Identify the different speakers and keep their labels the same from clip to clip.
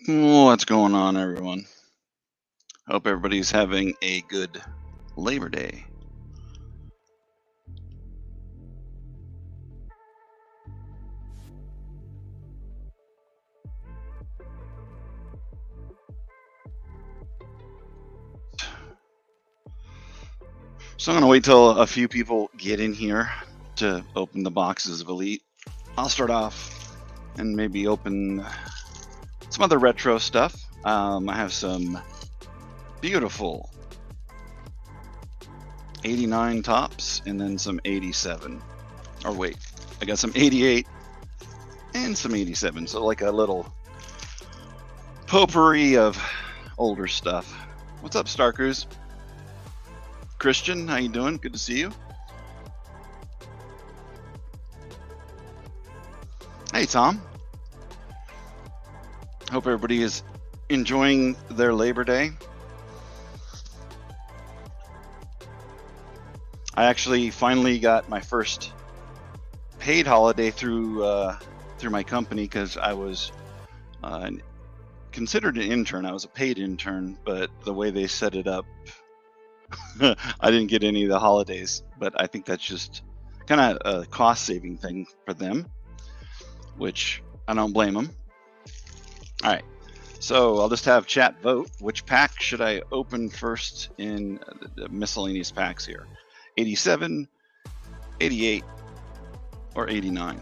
Speaker 1: What's going on, everyone? Hope everybody's having a good Labor Day. So I'm going to wait till a few people get in here to open the boxes of Elite. I'll start off and maybe open some other retro stuff. I have some beautiful 89 tops and then some 87. Or wait, I got some 88 and some 87. So like a little potpourri of older stuff. What's up, Star Cruise? Christian, how you doing? Good to see you. Hey, Tom. Hope everybody is enjoying their Labor Day. I actually finally got my first paid holiday through my company because I was considered an intern. I was a paid intern, but the way they set it up, I didn't get any of the holidays. But I think that's just kind of a cost-saving thing for them, which I don't blame them. All right, so I'll just have chat vote. Which pack should I open first in the miscellaneous packs here? 87, 88, or 89?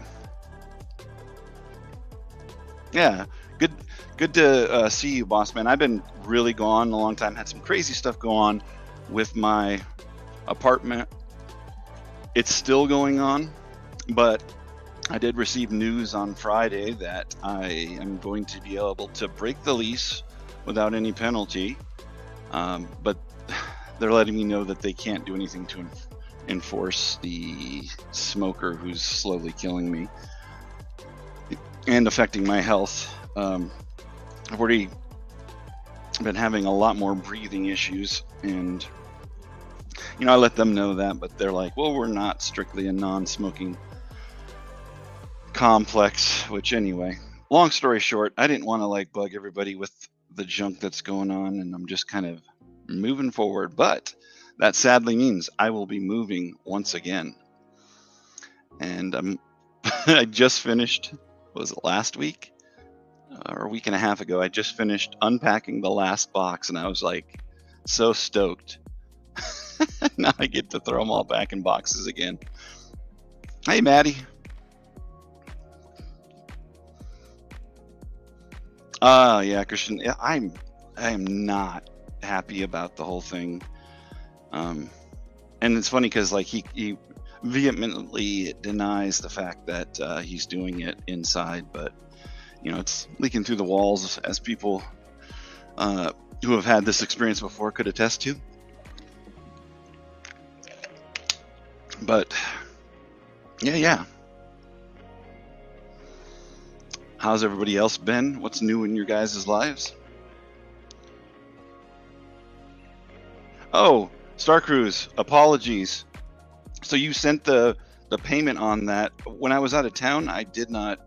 Speaker 1: Yeah, good to see you, boss man. I've been really gone a long time. Had some crazy stuff go on with my apartment. It's still going on, but I did receive news on Friday that I am going to be able to break the lease without any penalty, but they're letting me know that they can't do anything to enforce the smoker who's slowly killing me and affecting my health. I've already been having a lot more breathing issues, and I let them know that, but they're like, well, we're not strictly a non-smoking complex, which anyway, long story short, I didn't want to bug everybody with the junk that's going on, and I'm just kind of moving forward. But that sadly means I will be moving once again, and I just finished, was it last week or a week and a half ago? I just finished unpacking the last box, and I was like so stoked. Now I get to throw them all back in boxes again. Hey, Maddie. Yeah, Christian. Yeah, I am not happy about the whole thing. And it's funny because he vehemently denies the fact that he's doing it inside, but it's leaking through the walls, as people who have had this experience before could attest to. But yeah. How's everybody else been? What's new in your guys' lives? Oh, Star Cruise, apologies. So you sent the payment on that. When I was out of town, I did not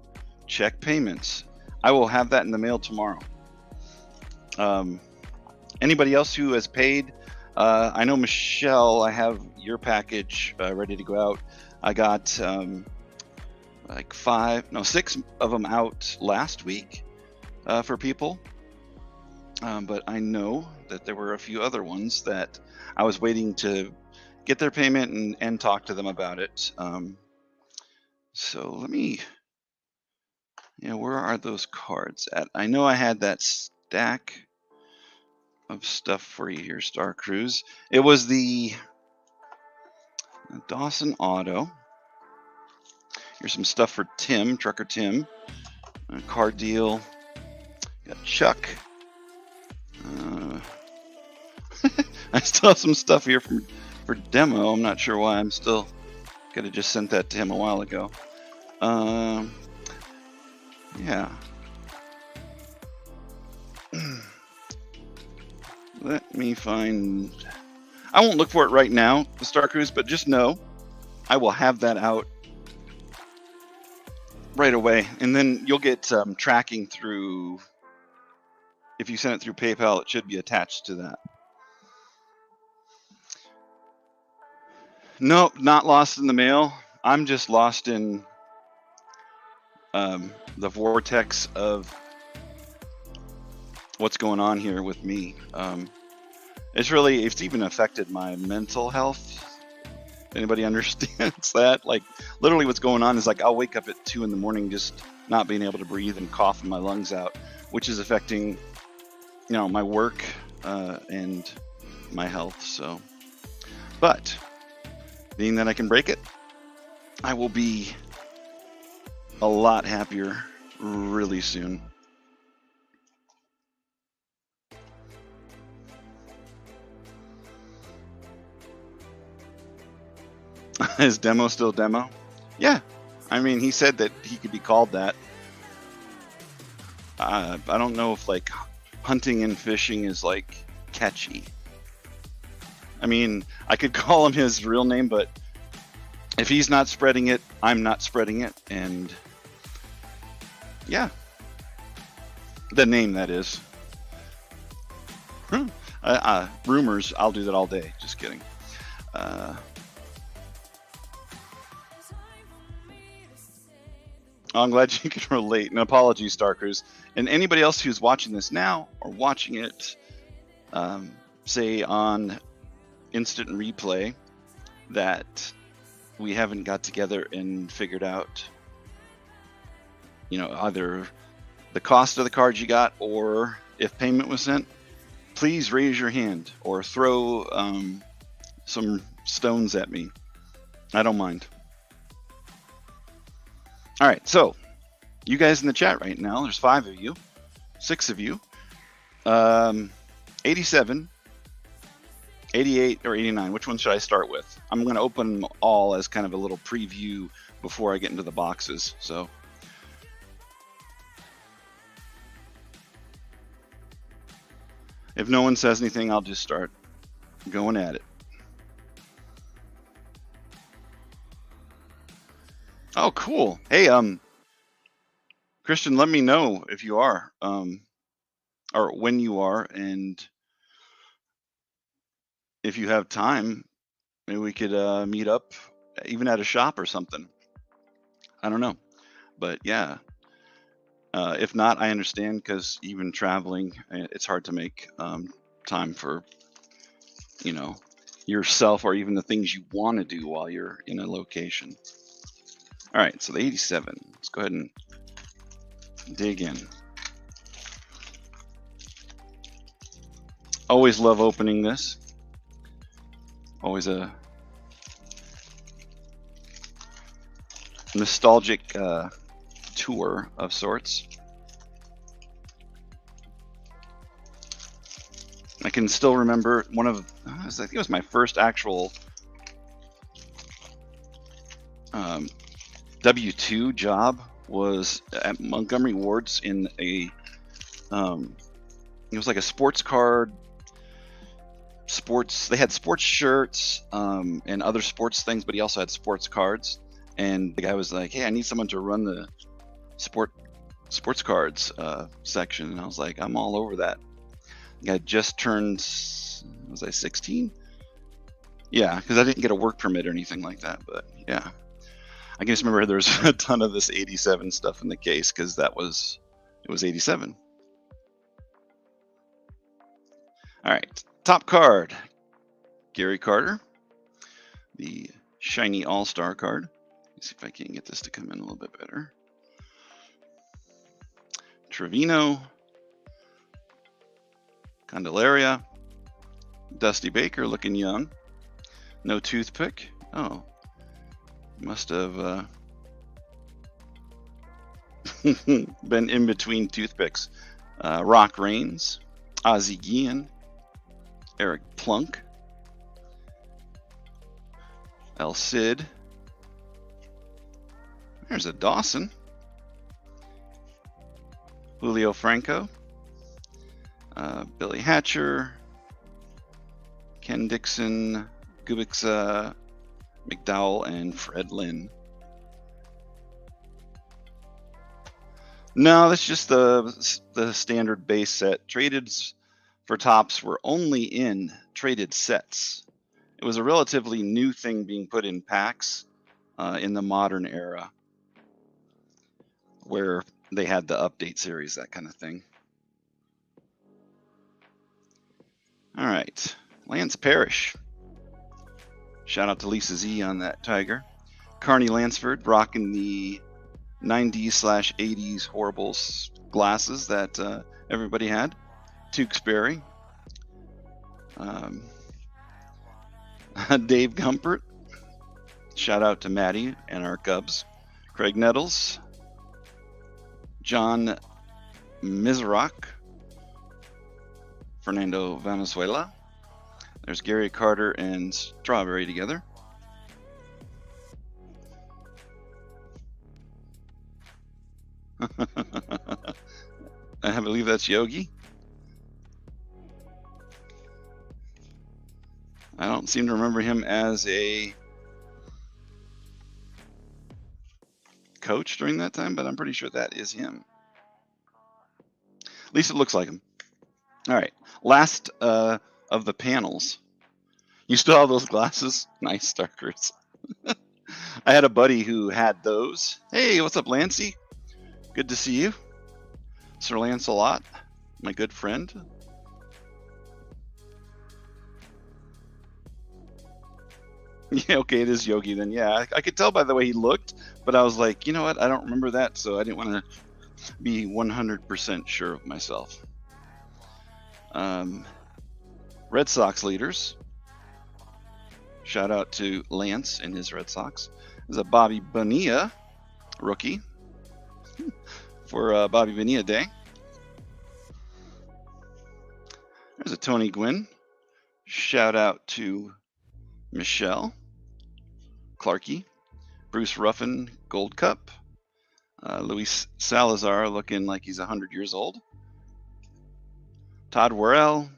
Speaker 1: check payments. I will have that in the mail tomorrow. Anybody else who has paid? I know Michelle, I have your package ready to go out. I got like 6 of them out last week for people. But I know that there were a few other ones that I was waiting to get their payment and talk to them about it. So let me, where are those cards at? I know I had that stack of stuff for you here, Star Cruise. It was the Dawson Auto. Here's some stuff for Tim, Trucker Tim. A card deal. Got Chuck. I still have some stuff here for demo. I'm not sure why. I'm still could have just sent that to him a while ago. Yeah. Let me find. I won't look for it right now, the Star Cruise, but just know I will have that out right away, and then you'll get tracking through. If you send it through PayPal, it should be attached to that. Nope, not lost in the mail. I'm just lost in the vortex of what's going on here with me. It's even affected my mental health. If anybody understands that? Like, literally what's going on is like I'll wake up at 2 in the morning just not being able to breathe and coughing my lungs out, which is affecting, my work and my health. So, but being that I can break it, I will be a lot happier really soon. Is demo still demo? Yeah. I mean, he said that he could be called that. I don't know if like hunting and fishing is like catchy. I mean, I could call him his real name, but if he's not spreading it, I'm not spreading it. And yeah, the name, that is. Rumors, I'll do that all day. Just kidding. I'm glad you can relate. And apologies, Star Cruise. And anybody else who's watching this now or watching it, say on instant replay, that we haven't got together and figured out, either the cost of the cards you got or if payment was sent, please raise your hand or throw some stones at me. I don't mind. All right, so you guys in the chat right now, there's 5 of you, 6 of you, 87, 88, or 89. Which one should I start with? I'm going to open them all as kind of a little preview before I get into the boxes. So if no one says anything, I'll just start going at it. Oh, cool. Hey, Christian, let me know if you are, or when you are, and if you have time, maybe we could meet up even at a shop or something. I don't know, but yeah. If not, I understand, because even traveling, it's hard to make time for, yourself or even the things you want to do while you're in a location. All right, so the 87. Let's go ahead and dig in. Always love opening this. Always a nostalgic tour of sorts. I can still remember one of, I think it was my first actual W-2 job was at Montgomery Ward's in a, it was like a sports card, they had sports shirts and other sports things, but he also had sports cards. And the guy was like, hey, I need someone to run the sport sports cards section, and I was like, I'm all over that. I just turned, was I 16? Yeah, because I didn't get a work permit or anything like that, but yeah. I can just remember there's a ton of this 87 stuff in the case because it was 87. All right, top card, Gary Carter, the shiny all-star card. Let's see if I can get this to come in a little bit better. Trevino, Candelaria, Dusty Baker looking young. No toothpick. Oh, must have been in between toothpicks. Rock Reigns, Ozzie Guillen, Eric Plunk, El Cid. There's a Dawson. Julio Franco, Billy Hatcher, Ken Dixon, Kubica, McDowell, and Fred Lynn. No, that's just the standard base set. Tradeds for tops were only in traded sets. It was a relatively new thing being put in packs in the modern era, where they had the update series, that kind of thing. All right, Lance Parrish. Shout out to Lisa Z on that Tiger. Carney Lansford rocking the 90s/80s horrible glasses that everybody had. Tewksbury. Dave Gumpert. Shout out to Maddie and our Cubs. Craig Nettles. John Mizrak. Fernando Valenzuela. There's Gary Carter and Strawberry together. I believe that's Yogi. I don't seem to remember him as a coach during that time, but I'm pretty sure that is him. At least it looks like him. All right, last of the panels. You still have those glasses? Nice, Starkers. I had a buddy who had those. Hey, what's up, Lancey? Good to see you. Sir Lancelot, my good friend. Yeah, okay, it is Yogi then. Yeah, I could tell by the way he looked, but I was like, you know what? I don't remember that, so I didn't want to be 100% sure of myself. Red Sox leaders. Shout out to Lance and his Red Sox. There's a Bobby Bonilla rookie for Bobby Bonilla Day. There's a Tony Gwynn. Shout out to Michelle, Clarkey, Bruce Ruffin, Gold Cup, Luis Salazar looking like he's 100 years old, Todd Worrell,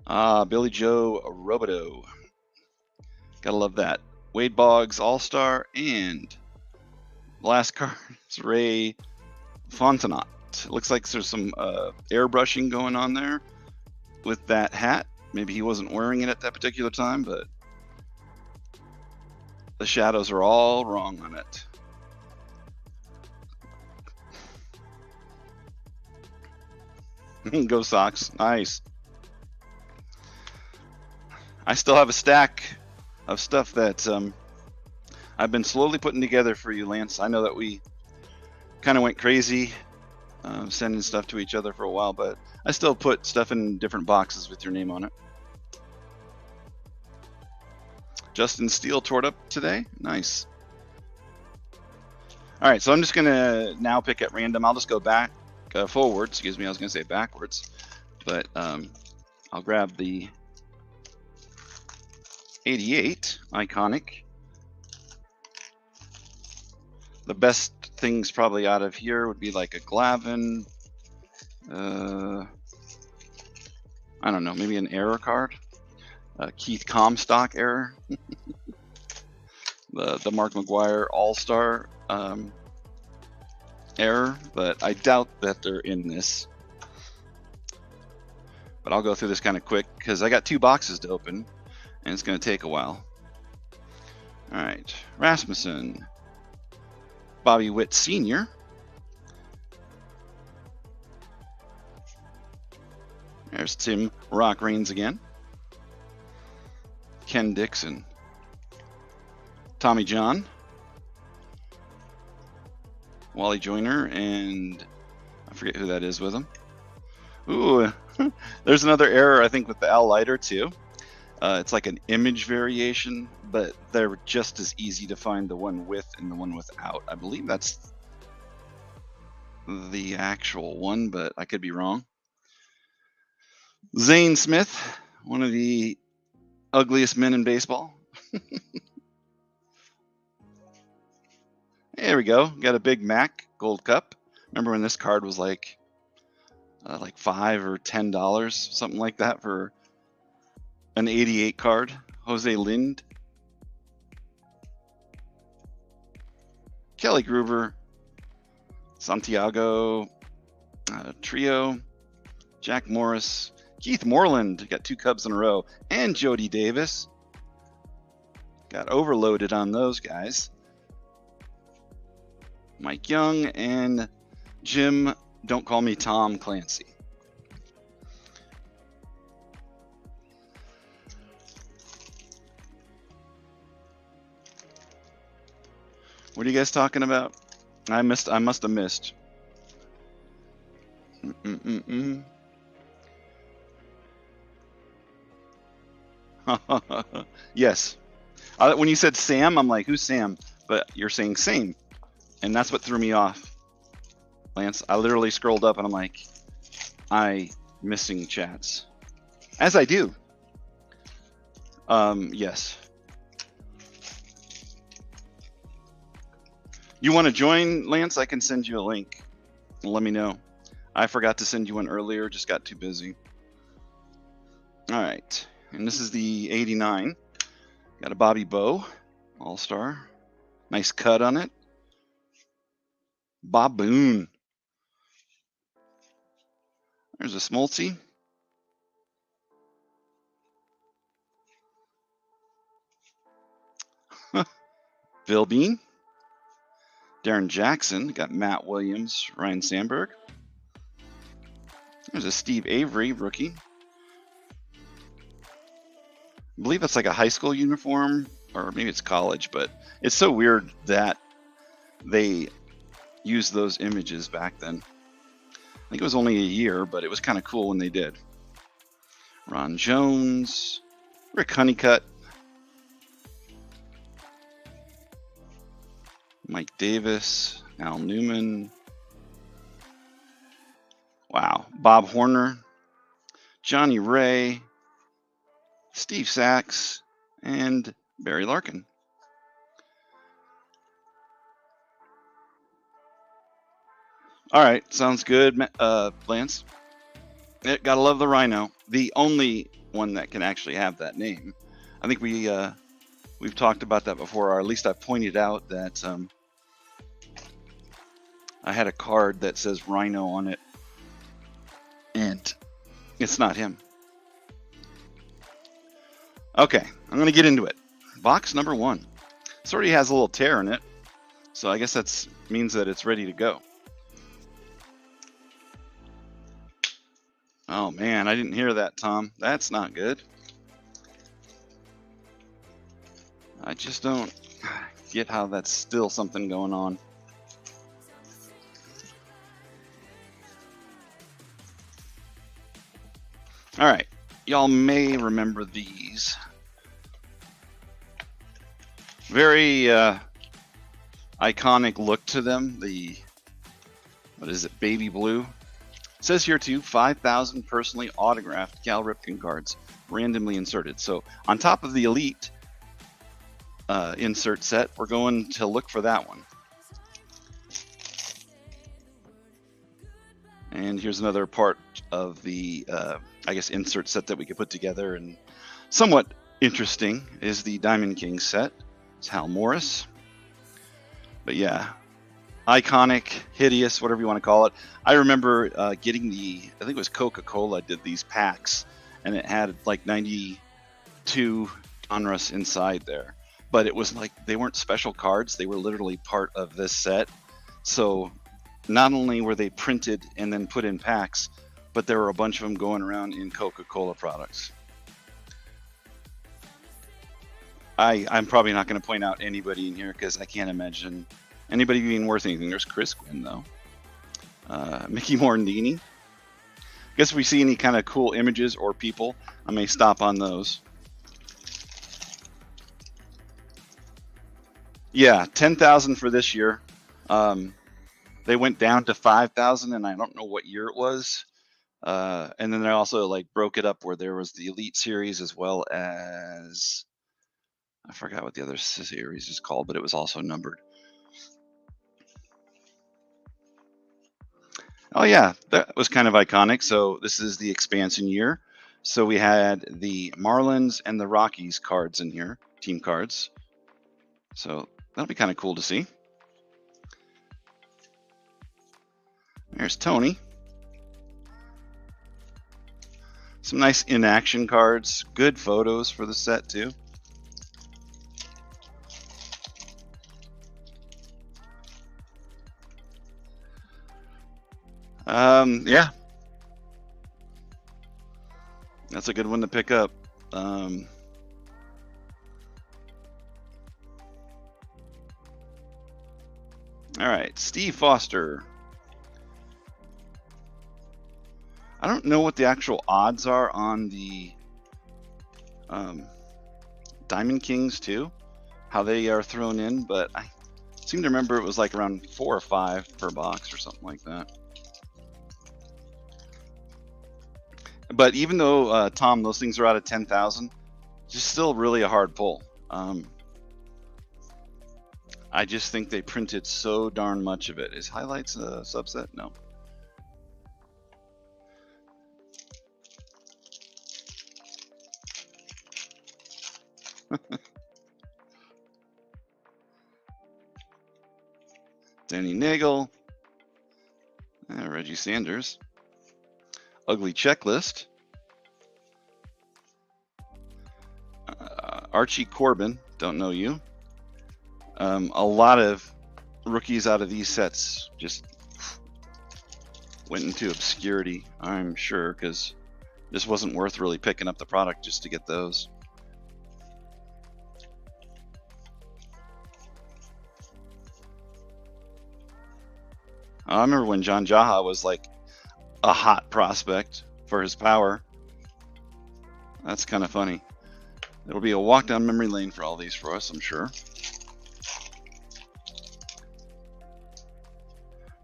Speaker 1: Billy Joe Robideau, gotta love that, Wade Boggs All-Star, and the last card is Ray Fontenot. It looks like there's some airbrushing going on there with that hat. Maybe he wasn't wearing it at that particular time, but the shadows are all wrong on it. Go Sox. Nice. I still have a stack of stuff that I've been slowly putting together for you, Lance. I know that we kind of went crazy sending stuff to each other for a while, but I still put stuff in different boxes with your name on it. Justin Steele toured up today. Nice. All right, so I'm just going to now pick at random. I'll just go back, forward. Excuse me, I was going to say backwards. But I'll grab the 88, iconic. The best things probably out of here would be like a Glavin. I don't know, maybe an error card. Keith Comstock error. the Mark McGuire All-Star error, but I doubt that they're in this. But I'll go through this kind of quick because I got 2 boxes to open and it's going to take a while. All right, Rasmussen, Bobby Witt Sr., there's Tim Rock Reigns again, Ken Dixon, Tommy John, Wally Joyner, and I forget who that is with him. Ooh, there's another error, I think, with the Al Leiter, too. It's like an image variation, but they're just as easy to find, the one with and the one without. I believe that's the actual one, but I could be wrong. Zane Smith, one of the ugliest men in baseball. There we go. Got a Big Mac Gold Cup. Remember when this card was like $5 or $10, something like that, for an 88 card? Jose Lind, Kelly Gruber, Santiago Trio, Jack Morris, Keith Moreland, got 2 Cubs in a row, and Jody Davis. Got overloaded on those guys. Mike Young and Jim, don't call me Tom Clancy. What are you guys talking about? I must have missed. Yes. When you said Sam, I'm like, who's Sam? But you're saying same. And that's what threw me off, Lance. I literally scrolled up and I'm like, missing chats. As I do. Yes. You want to join, Lance? I can send you a link. Let me know. I forgot to send you one earlier, just got too busy. All right. And this is the 89. Got a Bobby Bow, All-Star. Nice cut on it. Bob Boone. There's a Smoltzy. Bill Bean. Darren Jackson. Got Matt Williams, Ryan Sandberg. There's a Steve Avery rookie. I believe that's like a high school uniform, or maybe it's college, but it's so weird that they used those images back then. I think it was only a year, but it was kind of cool when they did. Ron Jones, Rick Honeycutt, Mike Davis, Al Newman. Wow. Bob Horner, Johnny Ray, Steve Sachs, and Barry Larkin. All right, sounds good, Lance. Gotta love the Rhino, the only one that can actually have that name. I think we've talked about that before, or at least I've pointed out that I had a card that says Rhino on it, and it's not him. Okay, I'm gonna get into it. Box number 1. This already has a little tear in it, so I guess that means that it's ready to go. Oh man, I didn't hear that, Tom. That's not good. I just don't get how that's still something going on. All right, y'all may remember these. Very iconic look to them. The, what is it, baby blue? It says here too, 5,000 personally autographed Cal Ripken cards, randomly inserted. So on top of the Elite insert set, we're going to look for that one. And here's another part of the, I guess, insert set that we could put together. And somewhat interesting is the Diamond King set. It's Hal Morris. But yeah, iconic, hideous, whatever you want to call it. I remember getting I think it was Coca-Cola did these packs, and it had like 92 Donruss inside there. But it was like they weren't special cards; they were literally part of this set. So not only were they printed and then put in packs, but there were a bunch of them going around in Coca-Cola products. I'm probably not going to point out anybody in here because I can't imagine anybody being worth anything. There's Chris Quinn, though. Mickey Morandini. Guess if we see any kind of cool images or people, I may stop on those. Yeah, 10,000 for this year. They went down to 5,000, and I don't know what year it was. And then they also like broke it up where there was the Elite Series as well as I forgot what the other series is called, but it was also numbered. Oh yeah, that was kind of iconic. So this is the expansion year. So we had the Marlins and the Rockies cards in here, team cards. So that'll be kind of cool to see. There's Tony. Some nice in-action cards. Good photos for the set too. Yeah. That's a good one to pick up. All right, Steve Foster. I don't know what the actual odds are on the Diamond Kings too, how they are thrown in, but I seem to remember it was like around 4 or 5 per box or something like that. But even though, Tom, those things are out of 10,000, just still really a hard pull. I just think they printed so darn much of it. Is highlights a subset? No. Danny Nagel. Reggie Sanders. Ugly Checklist. Archie Corbin. Don't know you. A lot of rookies out of these sets just went into obscurity, I'm sure, because this wasn't worth really picking up the product just to get those. I remember when John Jaha was like a hot prospect for his power. That's kind of funny. It'll be a walk down memory lane for all these for us, I'm sure.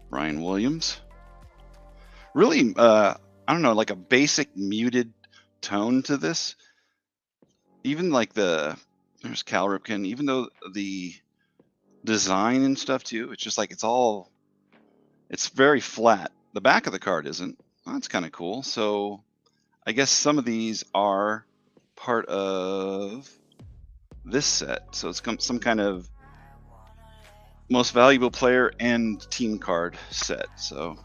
Speaker 1: Ryan Williams. Really, I don't know, like a basic muted tone to this. Even like there's Cal Ripken, even though the design and stuff too, it's just like it's very flat. The back of the card isn't. Well, that's kind of cool. So I guess some of these are part of this set. So it's some kind of most valuable player and team card set. So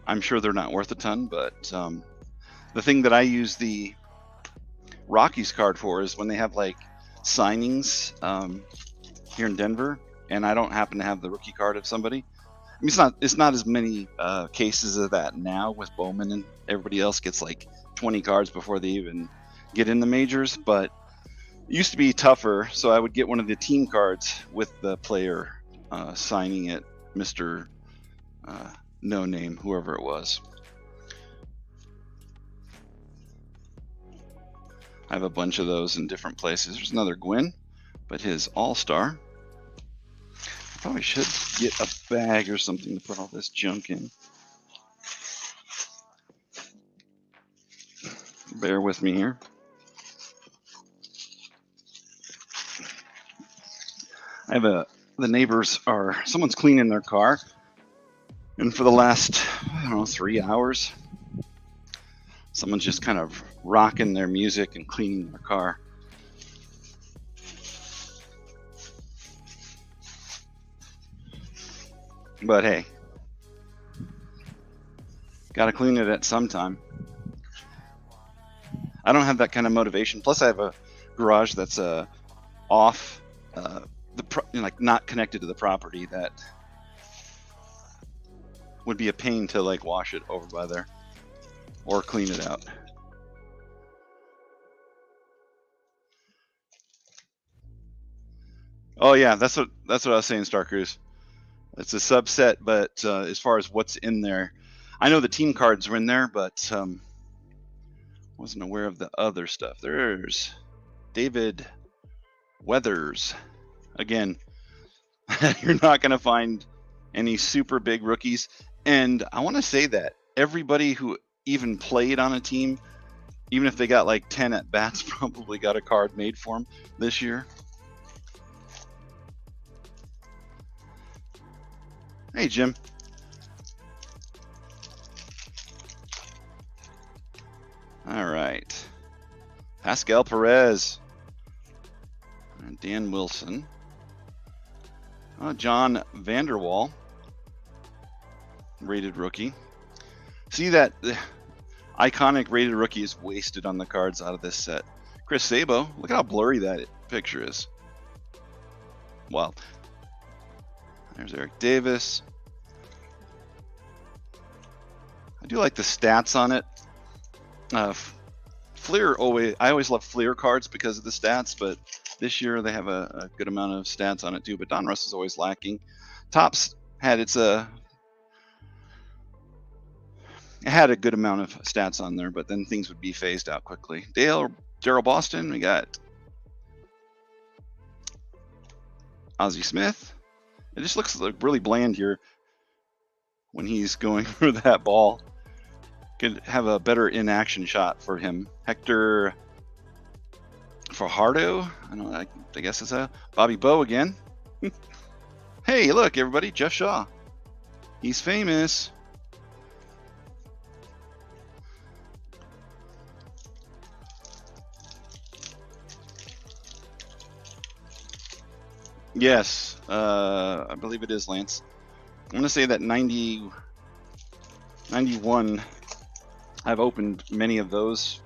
Speaker 1: I'm sure they're not worth a ton, but the thing that I use the Rockies card for is when they have like signings here in Denver, and I don't happen to have the rookie card of somebody. I mean, it's not as many cases of that now with Bowman, and everybody else gets like 20 cards before they even get in the majors, but it used to be tougher, so I would get one of the team cards with the player signing it, Mr. No Name, whoever it was. I have a bunch of those in different places. There's another Gwynn, but his All-Star. I probably should get a bag or something to put all this junk in. Bear with me here. I have the neighbors someone's cleaning their car, and for the last, I don't know, 3 hours, someone's just kind of rocking their music and cleaning their car. But hey, gotta clean it at some time. I don't have that kind of motivation. Plus, I have a garage that's off like not connected to the property. That would be a pain to like wash it over by there or clean it out. Oh yeah, that's what I was saying, Star Cruise. It's a subset, but as far as what's in there, I know the team cards were in there, but wasn't aware of the other stuff. There's David Weathers. Again, you're not going to find any super big rookies. And I want to say that everybody who even played on a team, even if they got like 10 at bats, probably got a card made for them this year. Hey, Jim. All right. Pascal Perez. And Dan Wilson. John Vanderwall. Rated rookie. See that iconic rated rookie is wasted on the cards out of this set. Chris Sabo. Look at how blurry that picture is. Wow. There's Eric Davis. I do like the stats on it. Fleer I always love Fleer cards because of the stats, but this year they have a good amount of stats on it too. But Donruss is always lacking. Topps had it had a good amount of stats on there, but then things would be phased out quickly. Daryl Boston, we got Ozzie Smith. It just looks like really bland here when he's going for that ball. Could have a better in-action shot for him. Hector Fajardo. I guess it's a Bobby Bowe again. Hey, look, everybody, Jeff Shaw. He's famous. Yes, I believe it is Lance. I'm going to say that 91, I've opened many of those,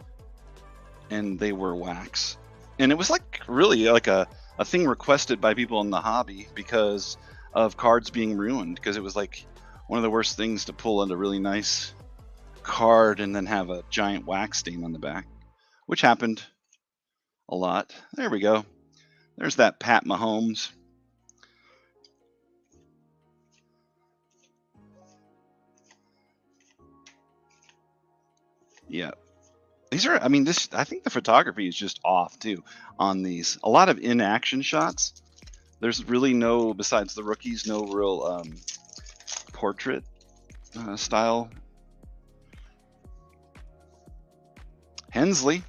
Speaker 1: and they were wax. And it was like really like a thing requested by people in the hobby because of cards being ruined, because it was like one of the worst things to pull a really nice card and then have a giant wax stain on the back, which happened a lot. There we go. There's that Pat Mahomes. Yeah. These are, I mean, I think the photography is just off too on these. A lot of in-action shots. There's really no, besides the rookies, no real portrait style. Hensley.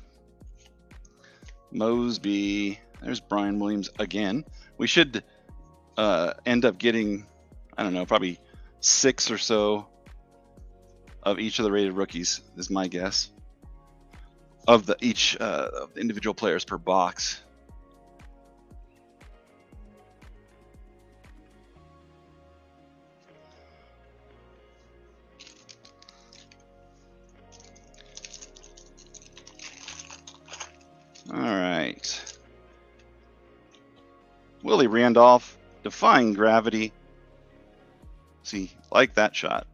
Speaker 1: Mosby. There's Brian Williams again. We should end up getting, I don't know, probably 6 or so of each of the rated rookies is my guess. Of the individual players per box. All right. Willie Randolph, defying gravity. See, like that shot.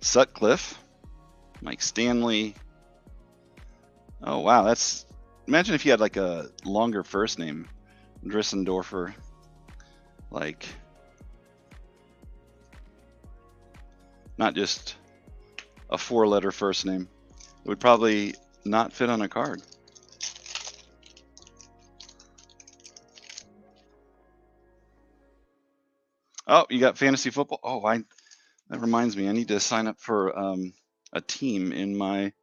Speaker 1: Sutcliffe, Mike Stanley. Oh wow, that's, imagine if you had like a longer first name, Drissendorfer, like not just a 4-letter first name. It would probably not fit on a card. Oh, you got fantasy football. Oh, that reminds me, I need to sign up for a team in my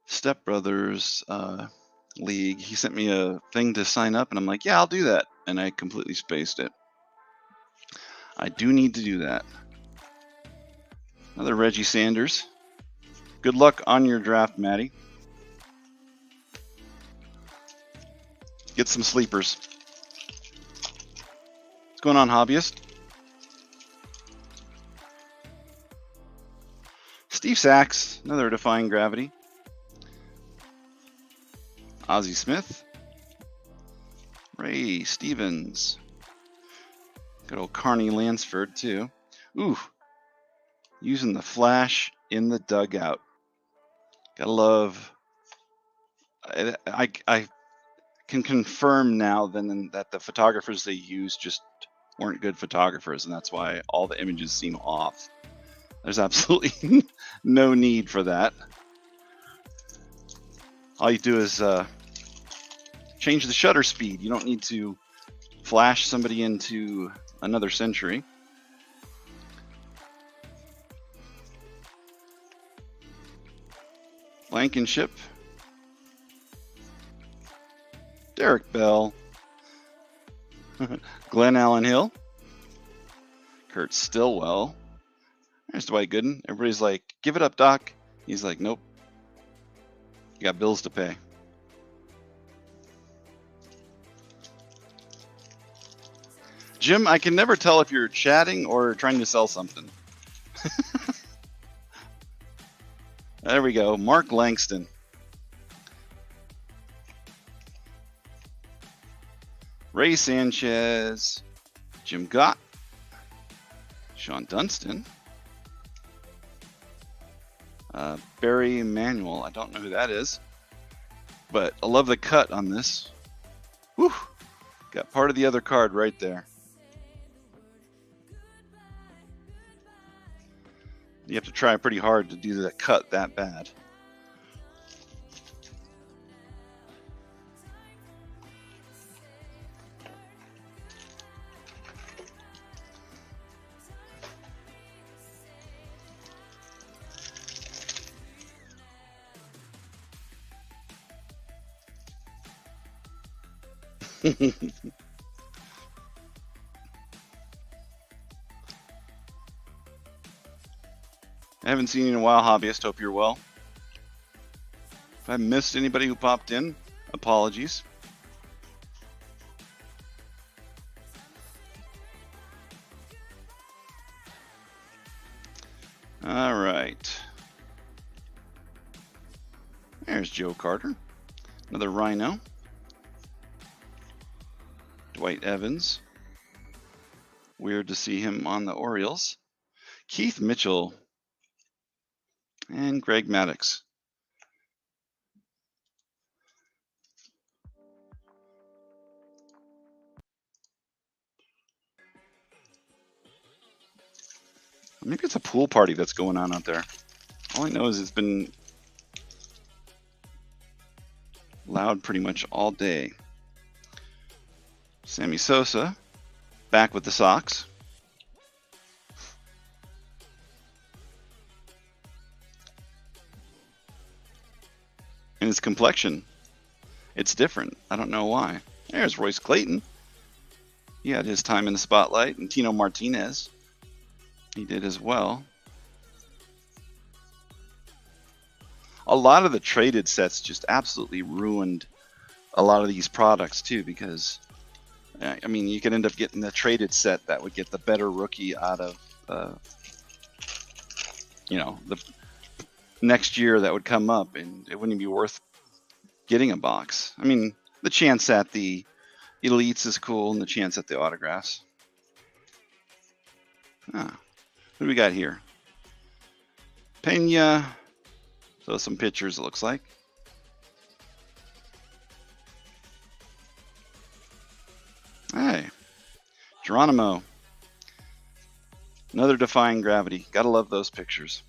Speaker 1: stepbrother's league. He sent me a thing to sign up, and I'm like, yeah, I'll do that. And I completely spaced it. I do need to do that. Another Reggie Sanders. Good luck on your draft, Maddie. Get some sleepers. What's going on, hobbyist? Steve Sachs, another Defying Gravity. Ozzie Smith. Ray Stevens. Good old Carney Lansford, too. Ooh. Using the flash in the dugout. Gotta love. I can confirm now then that the photographers they used just weren't good photographers, and that's why all the images seem off. There's absolutely no need for that. All you do is change the shutter speed. You don't need to flash somebody into another century. Blankenship. Derek Bell. Glenn Allen Hill. Kurt Stillwell. There's Dwight Gooden. Everybody's like, give it up, Doc. He's like, nope. You got bills to pay. Jim, I can never tell if you're chatting or trying to sell something. There we go. Mark Langston. Ray Sanchez. Jim Gott. Sean Dunston. Barry Emanuel. I don't know who that is. But I love the cut on this. Whew. Got part of the other card right there. You have to try pretty hard to do the cut that bad. I haven't seen you in a while, hobbyist. Hope you're well. If I missed anybody who popped in, apologies. All right. There's Joe Carter. Another Rhino. Dwight Evans. Weird to see him on the Orioles. Keith Mitchell. And Greg Maddux. Maybe it's a pool party that's going on out there. All I know is it's been loud pretty much all day. Sammy Sosa, back with the Sox. And his complexion, it's different. I don't know why. There's Royce Clayton. He had his time in the spotlight. And Tino Martinez, he did as well. A lot of the traded sets just absolutely ruined a lot of these products too, because I mean, you could end up getting the traded set that would get the better rookie out of, you know, the next year that would come up, and it wouldn't be worth getting a box. I mean, the chance at the elites is cool, and the chance at the autographs. What do we got here? Pena. So some pictures, it looks like. Hey, Geronimo. Another Defying Gravity. Gotta love those pictures.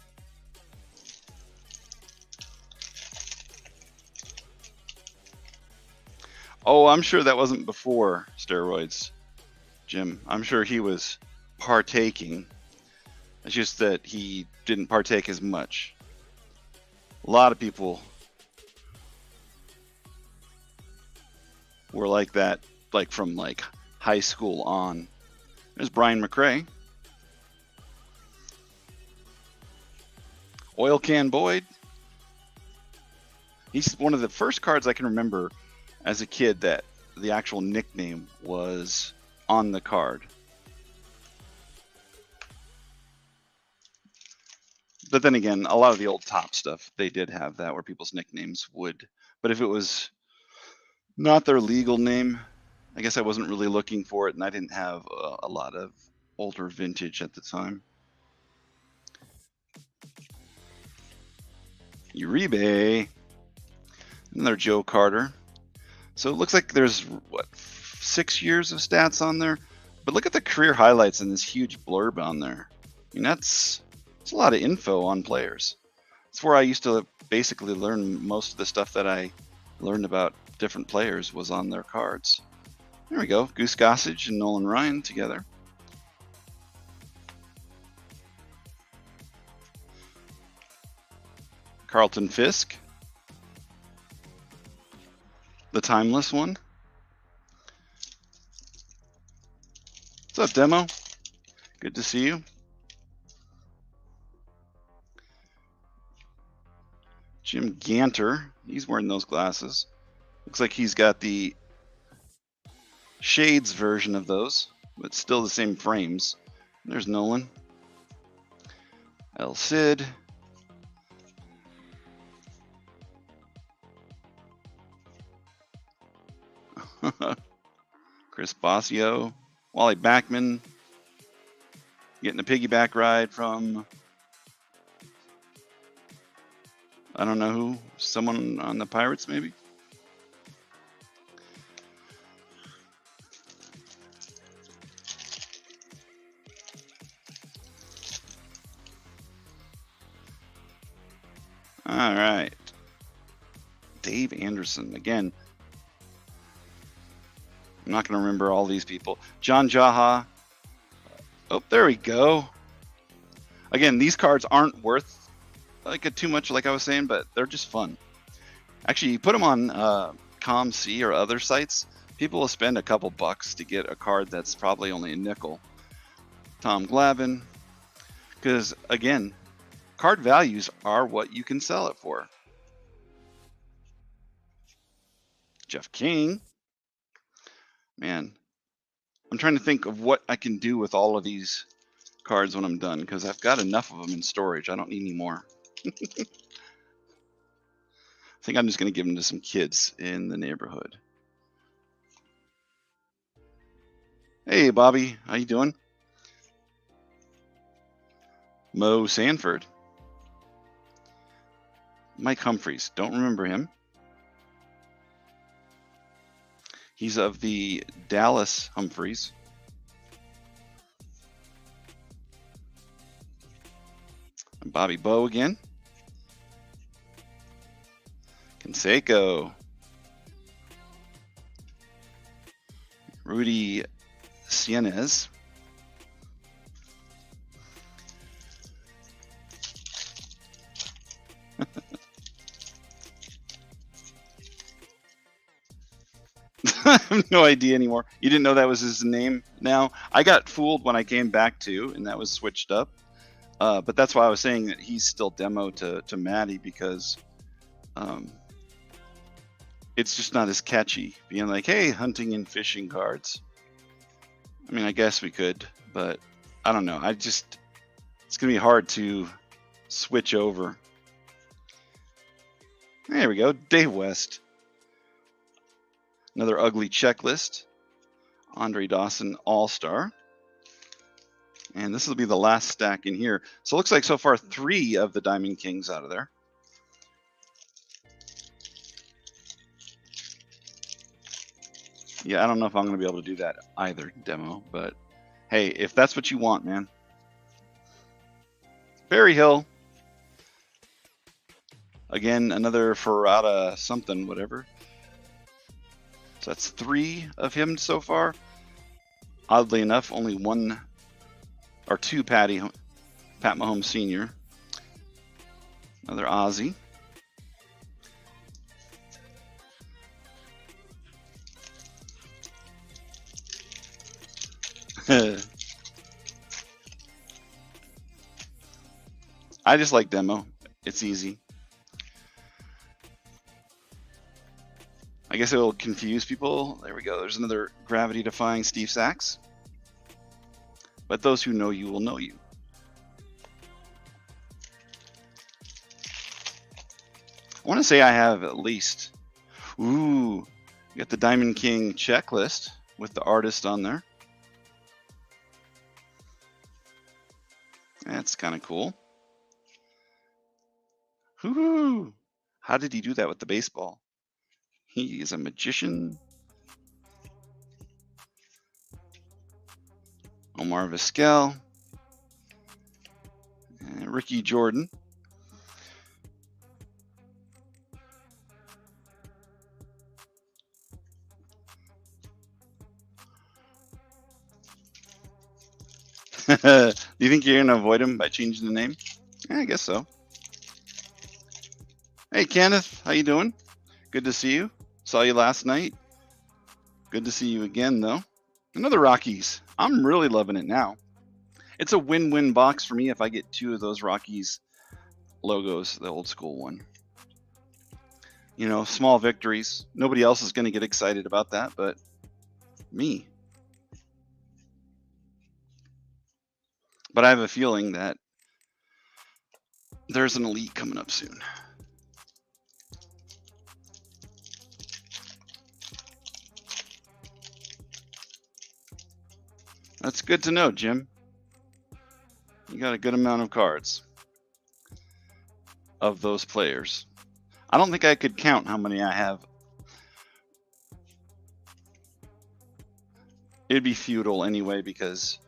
Speaker 1: Oh, I'm sure that wasn't before steroids, Jim. I'm sure he was partaking. It's just that he didn't partake as much. A lot of people were like that, like from like high school on. There's Brian McRae. Oil Can Boyd. He's one of the first cards I can remember as a kid that the actual nickname was on the card. But then again, a lot of the old top stuff, they did have that where people's nicknames would. But if it was not their legal name, I guess I wasn't really looking for it, and I didn't have a lot of older vintage at the time. Uribe. Another Joe Carter. So it looks like there's, what, 6 years of stats on there? But look at the career highlights and this huge blurb on there. I mean, that's a lot of info on players. It's where I used to basically learn most of the stuff that I learned about different players was on their cards. There we go. Goose Gossage and Nolan Ryan together. Carlton Fisk. The timeless one. What's up, Demo? Good to see you. Jim Ganter. He's wearing those glasses. Looks like he's got the Shades version of those, but still the same frames. There's Nolan. El Cid. Chris Bossio. Wally Backman. Getting a piggyback ride from, I don't know who, someone on the Pirates maybe? All right. Dave Anderson. Again, I'm not going to remember all these people. John Jaha. Oh, there we go. Again, these cards aren't worth too much, like I was saying, but they're just fun. Actually, you put them on ComC or other sites, people will spend a couple bucks to get a card that's probably only a nickel. Tom Glavine. Because, again, card values are what you can sell it for. Jeff King. Man, I'm trying to think of what I can do with all of these cards when I'm done, because I've got enough of them in storage. I don't need any more. I think I'm just going to give them to some kids in the neighborhood. Hey, Bobby. How you doing? Mo Sanford. Mike Humphreys. Don't remember him. He's of the Dallas Humphreys. Bobby Bowe again. Canseco. Rudy Cienez. I have no idea anymore. You didn't know that was his name now? I got fooled when I came back to, and that was switched up. But that's why I was saying that he's still demo to Maddie, because it's just not as catchy being like, hey, hunting and fishing cards. I mean, I guess we could, but I don't know. It's going to be hard to switch over. There we go. Dave West. Another ugly checklist. Andre Dawson All-Star. And this will be the last stack in here. So it looks like so far 3 of the Diamond Kings out of there. Yeah, I don't know if I'm going to be able to do that either, Demo. But hey, if that's what you want, man. Barry Hill. Again, another Ferrata something, whatever. So that's 3 of him so far. Oddly enough, only 1 or 2 Pat Mahomes Sr. Another Ozzy. I just like demo. It's easy. I guess it'll confuse people. There we go. There's another gravity-defying Steve Sachs. But those who know you will know you. I want to say I have at least... Ooh, you got the Diamond King checklist with the artist on there. That's kind of cool. Woohoo! How did he do that with the baseball? He is a magician. Omar Vizquel. And Ricky Jordan. Do you think you're going to avoid him by changing the name? Yeah, I guess so. Hey, Kenneth, how you doing? Good to see you. Saw you last night. Good to see you again, though. Another Rockies. I'm really loving it now. It's a win-win box for me if I get 2 of those Rockies logos, the old school one. You know, small victories. Nobody else is going to get excited about that, but me. But I have a feeling that there's an elite coming up soon. That's good to know, Jim. You got a good amount of cards of those players. I don't think I could count how many I have. It'd be futile anyway because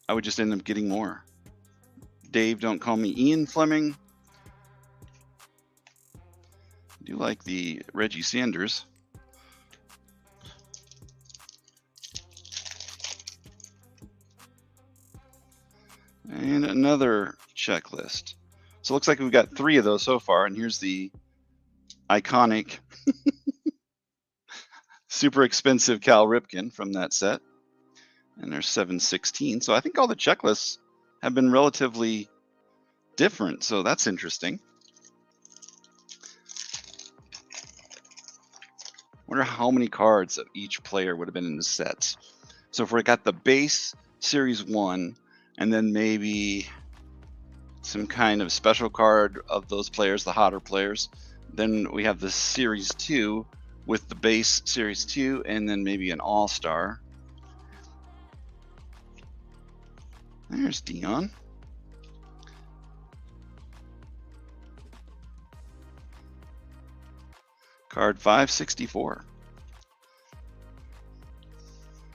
Speaker 1: I would just end up getting more. Dave, don't call me Ian Fleming. I do like the Reggie Sanders. And another checklist. So it looks like we've got 3 of those so far, and here's the iconic, super expensive Cal Ripken from that set. And there's 716. So I think all the checklists have been relatively different, so that's interesting. Wonder how many cards of each player would have been in the sets. So if we got the base Series 1, and then maybe some kind of special card of those players, the hotter players, then we have the Series 2 with the base Series 2, and then maybe an All-Star. There's Dion. Card 564.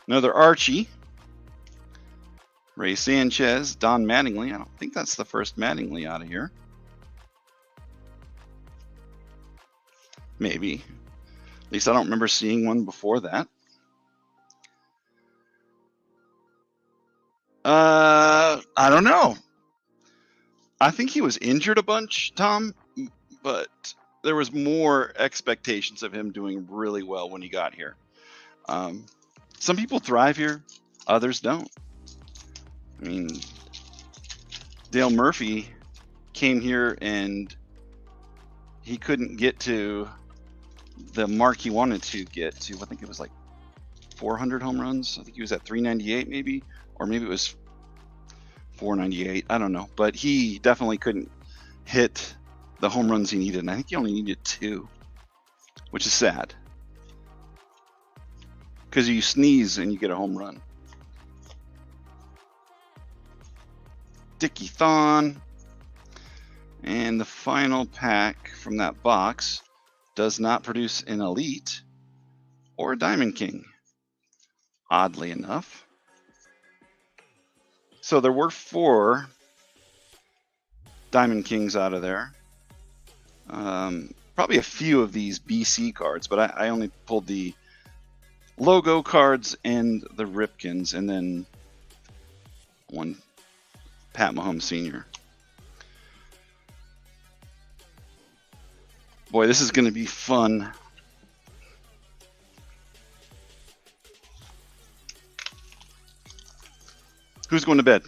Speaker 1: Another Archie. Ray Sanchez, Don Mattingly. I don't think that's the first Mattingly out of here. Maybe. At least I don't remember seeing one before that. I don't know. I think he was injured a bunch, Tom, but there was more expectations of him doing really well when he got here. Some people thrive here, others don't. I mean, Dale Murphy came here and he couldn't get to the mark he wanted to get to. I think it was like 400 home runs. I think he was at 398 maybe, or maybe it was 498. I don't know, but he definitely couldn't hit the home runs he needed. And I think he only needed 2, which is sad because you sneeze and you get a home run. Dickie Thon. And the final pack from that box does not produce an Elite or a Diamond King, oddly enough. So there were 4 Diamond Kings out of there. Probably a few of these BC cards, but I only pulled the logo cards and the Ripkins, and then one Pat Mahomes Sr. Boy, this is going to be fun. Who's going to bed?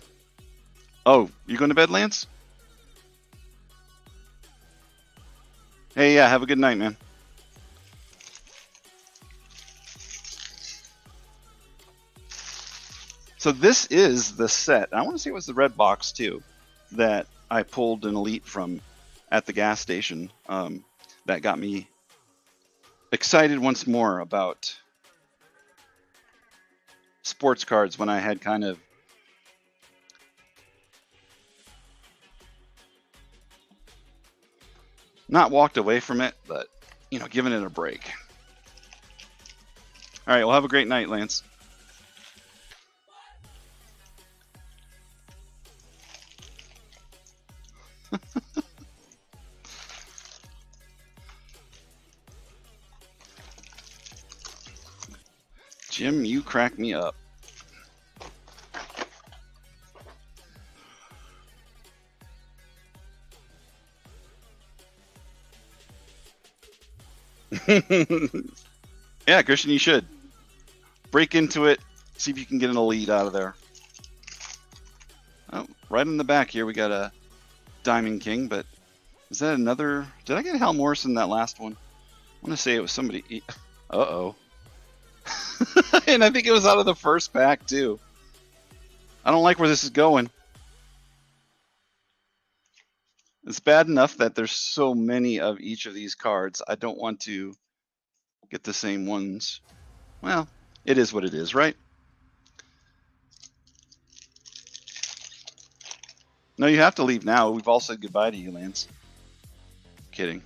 Speaker 1: Oh, you going to bed, Lance? Hey, yeah, have a good night, man. So this is the set. I want to see what's the red box too that I pulled an elite from at the gas station. That got me excited once more about sports cards when I had kind of not walked away from it, but you know, giving it a break. All right, well, have a great night, Lance. Jim, you crack me up. Yeah, Christian, you should. Break into it, see if you can get an elite out of there. Oh, right in the back here, we got a Diamond King, but is that another? Did I get Hal Morrison that last one? I want to say it was somebody. Uh-oh. And I think it was out of the first pack, too. I don't like where this is going. It's bad enough that there's so many of each of these cards. I don't want to get the same ones. Well, it is what it is, right? No, you have to leave now. We've all said goodbye to you, Lance. Kidding.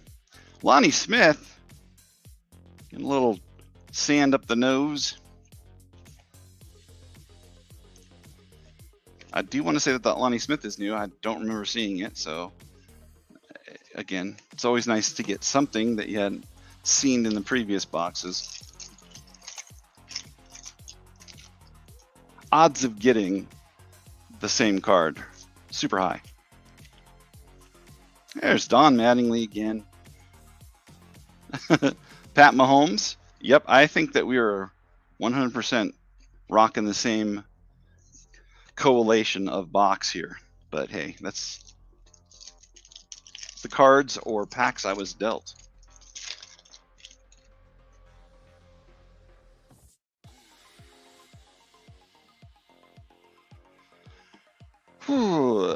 Speaker 1: Lonnie Smith. Getting a little sand up the nose. I do want to say that Lonnie Smith is new. I don't remember seeing it, so again, it's always nice to get something that you hadn't seen in the previous boxes. Odds of getting the same card, super high. There's Don Mattingly again. Pat Mahomes. Yep, I think that we are 100% rocking the same collation of box here. But hey, that's the cards or packs I was dealt. Whew.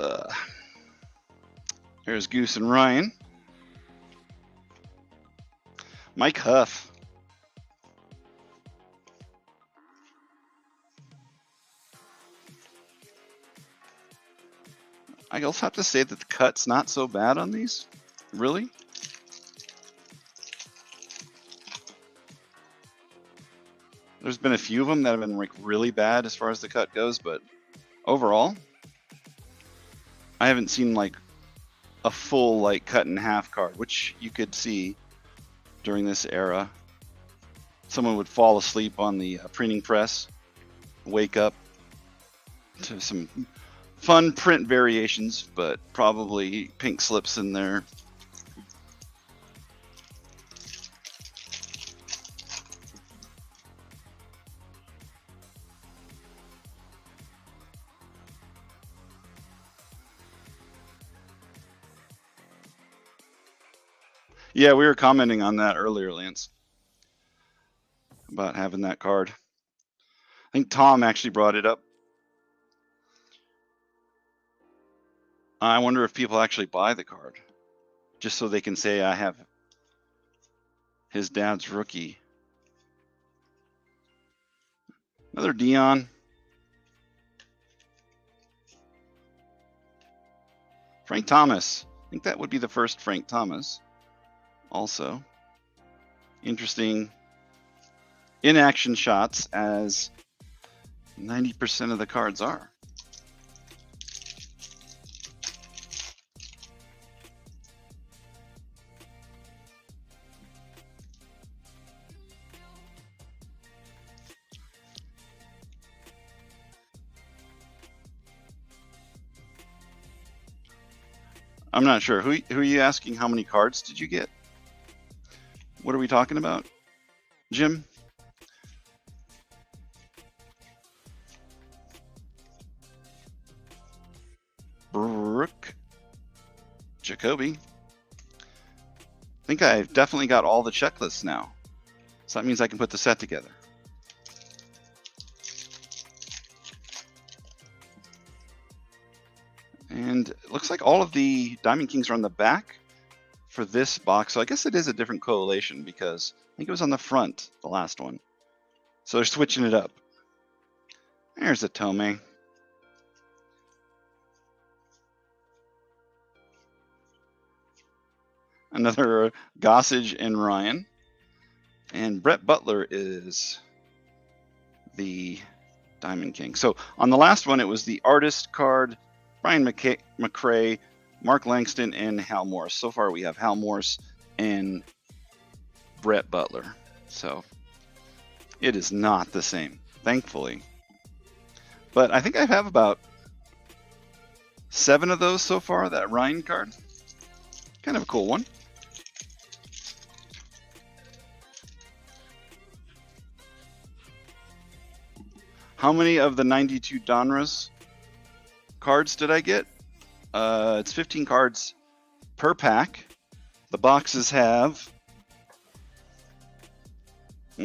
Speaker 1: There's Goose and Ryan. Mike Huff. I also have to say that the cut's not so bad on these. Really? There's been a few of them that have been like really bad as far as the cut goes, but overall, I haven't seen like a full like cut in half card, which you could see during this era. Someone would fall asleep on the printing press, wake up to some fun print variations, but probably pink slips in there. Yeah, we were commenting on that earlier, Lance, about having that card. I think Tom actually brought it up. I wonder if people actually buy the card just so they can say I have his dad's rookie. Another Dion. Frank Thomas. I think that would be the first Frank Thomas. Also, interesting in-action shots, as 90% of the cards are. I'm not sure. Who are you asking? How many cards did you get? What are we talking about, Jim? Brooke Jacoby. I think I've definitely got all the checklists now. So that means I can put the set together. And it looks like all of the Diamond Kings are on the back for this box. So I guess it is a different collation because I think it was on the front, the last one. So they're switching it up. There's a Tomei. Another Gossage and Ryan. And Brett Butler is the Diamond King. So on the last one, it was the artist card, Brian McRae, Mark Langston, and Hal Morris. So far, we have Hal Morris and Brett Butler. So it is not the same, thankfully. But I think I have about 7 of those so far, that Ryan card. Kind of a cool one. How many of the 92 Donruss cards did I get? It's 15 cards per pack. The boxes have how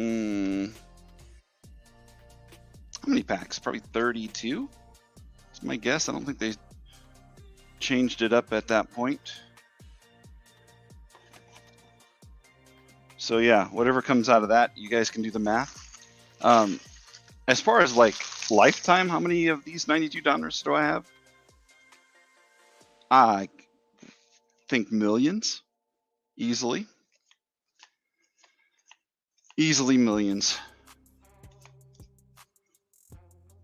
Speaker 1: many packs? Probably 32. That's my guess. I don't think they changed it up at that point. So yeah, whatever comes out of that, you guys can do the math. As far as like lifetime, how many of these 92 Donruss do I have? I think millions, easily. Easily millions.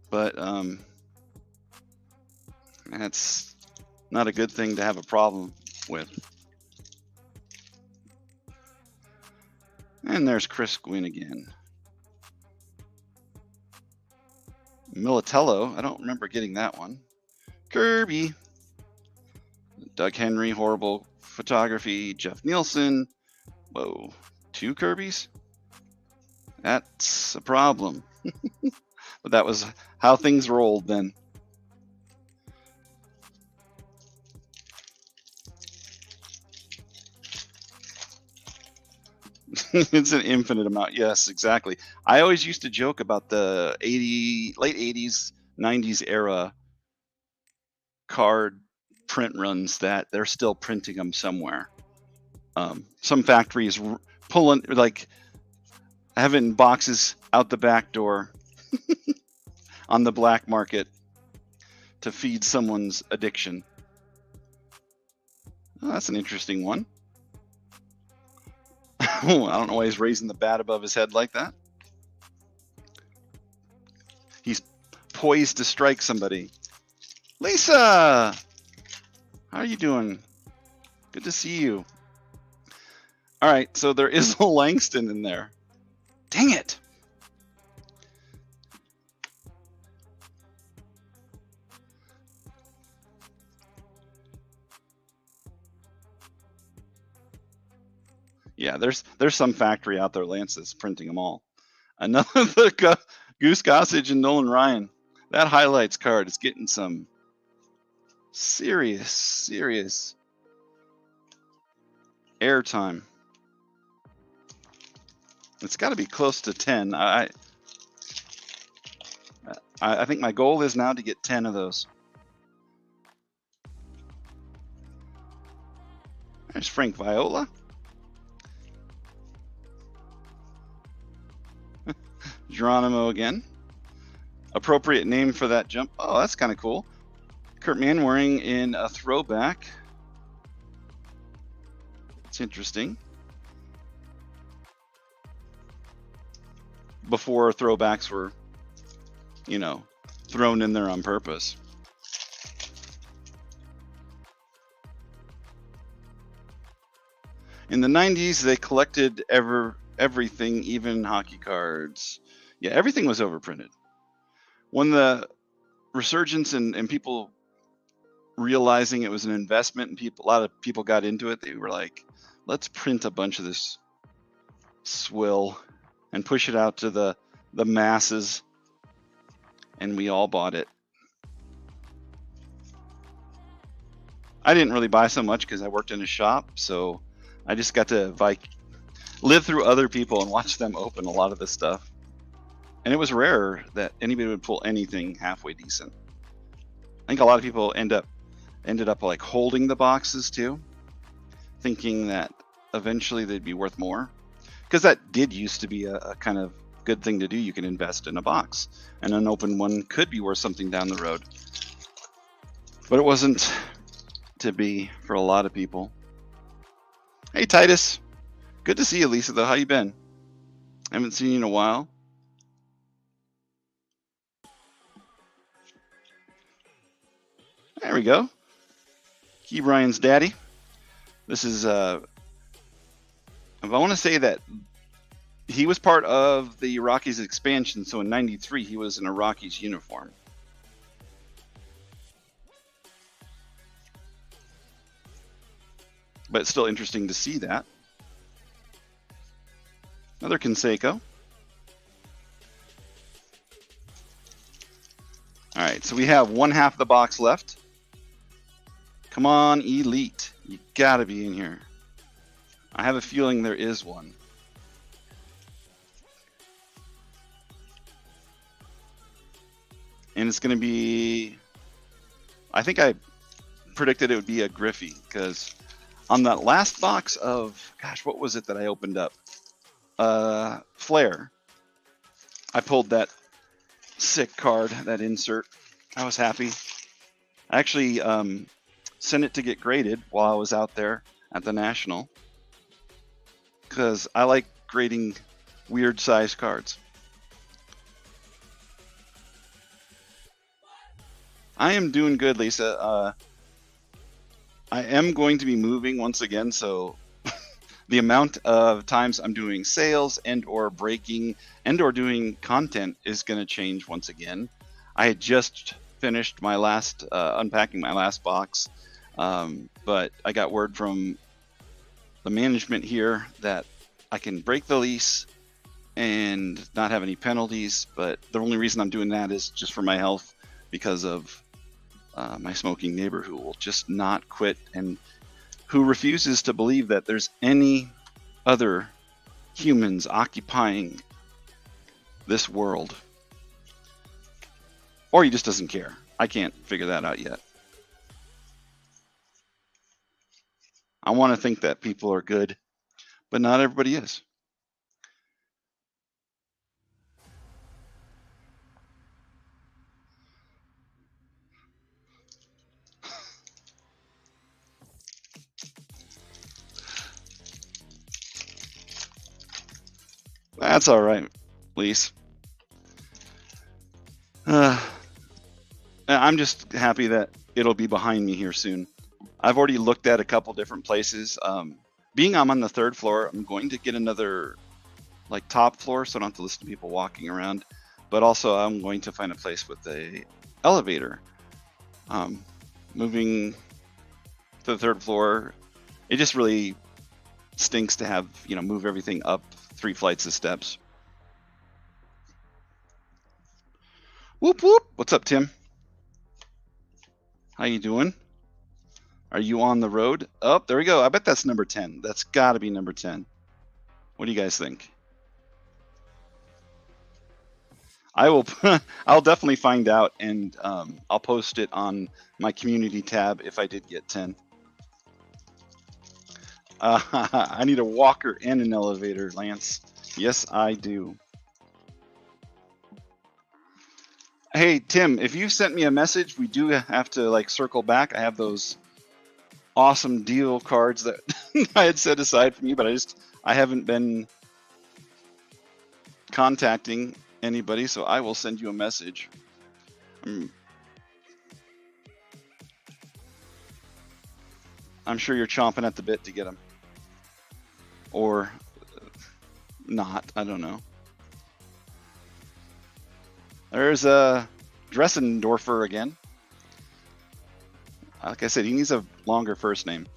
Speaker 1: But that's not a good thing to have a problem with. And there's Chris Gwynn again. Militello, I don't remember getting that one. Kirby. Doug Henry, horrible photography. Jeff Nielsen. Whoa, 2 Kirbys? That's a problem. But that was how things rolled then. It's an infinite amount. Yes, exactly. I always used to joke about the late 80s, 90s era card print runs that they're still printing them somewhere. Some factories pulling, like, having boxes out the back door on the black market to feed someone's addiction. Oh, that's an interesting one. I don't know why he's raising the bat above his head like that. He's poised to strike somebody. Lisa! How are you doing? Good to see you. All right, so there is a Langston in there. Dang it! Yeah, there's some factory out there, Lance, that's printing them all. Another Goose Gossage and Nolan Ryan. That highlights card is getting some serious airtime. It's got to be close to 10. I think my goal is now to get 10 of those. There's Frank Viola. Geronimo again. Appropriate name for that jump. Oh, that's kind of cool. Kurt Manwaring in a throwback. It's interesting. Before throwbacks were, you know, thrown in there on purpose. In the 90s, they collected everything, even hockey cards. Yeah, everything was overprinted. When the resurgence and people realizing it was an investment and a lot of people got into it, they were like, let's print a bunch of this swill and push it out to the masses. And we all bought it. I didn't really buy so much because I worked in a shop, so I just got to live through other people and watch them open a lot of this stuff. And it was rare that anybody would pull anything halfway decent. I think a lot of people end up ended up like holding the boxes too, thinking that eventually they'd be worth more. Because that did used to be a kind of good thing to do. You can invest in a box, and an open one could be worth something down the road. But it wasn't to be for a lot of people. Hey, Titus. Good to see you, Lisa, though. How you been? I haven't seen you in a while. There we go. Key Brian's daddy. This is, I want to say that he was part of the Rockies expansion, so in '93 he was in a Rockies uniform. But it's still interesting to see that. Another Canseco. All right, so we have one half of the box left. Come on, Elite. You gotta be in here. I have a feeling there is one. And it's gonna be, I think I predicted it would be a Griffey, because on that last box of, gosh, what was it that I opened up? Flare. I pulled that sick card, that insert. I was happy. I actually sent it to get graded while I was out there at the National, because I like grading weird size cards. I am doing good, Lisa. I am going to be moving once again, so the amount of times I'm doing sales and or breaking and or doing content is going to change once again. I had just finished my last unpacking my last box, but I got word from the management here that I can break the lease and not have any penalties, but the only reason I'm doing that is just for my health, because of my smoking neighbor who will just not quit and who refuses to believe that there's any other humans occupying this world. Or he just doesn't care. I can't figure that out yet. I want to think that people are good, but not everybody is. That's all right, Lise. I'm just happy that it'll be behind me here soon. I've already looked at a couple different places. Being I'm on the third floor, I'm going to get another like top floor, so I don't have to listen to people walking around. But also, I'm going to find a place with a elevator. Moving to the third floor, it just really stinks to have, move everything up 3 flights of steps. Whoop whoop! What's up, Tim? How you doing? Are you on the road? Oh, there we go. I bet that's number 10. That's got to be number 10. What do you guys think? I will. I'll definitely find out, and I'll post it on my community tab if I did get 10. I need a walker and an elevator, Lance. Yes, I do. Hey, Tim, if you sent me a message, we do have to like circle back. I have those awesome deal cards that I had set aside for you, but I haven't been contacting anybody, so I will send you a message. I'm sure you're chomping at the bit to get them. Or not, I don't know. There's a Dressendorfer again. Like I said, he needs a longer first name.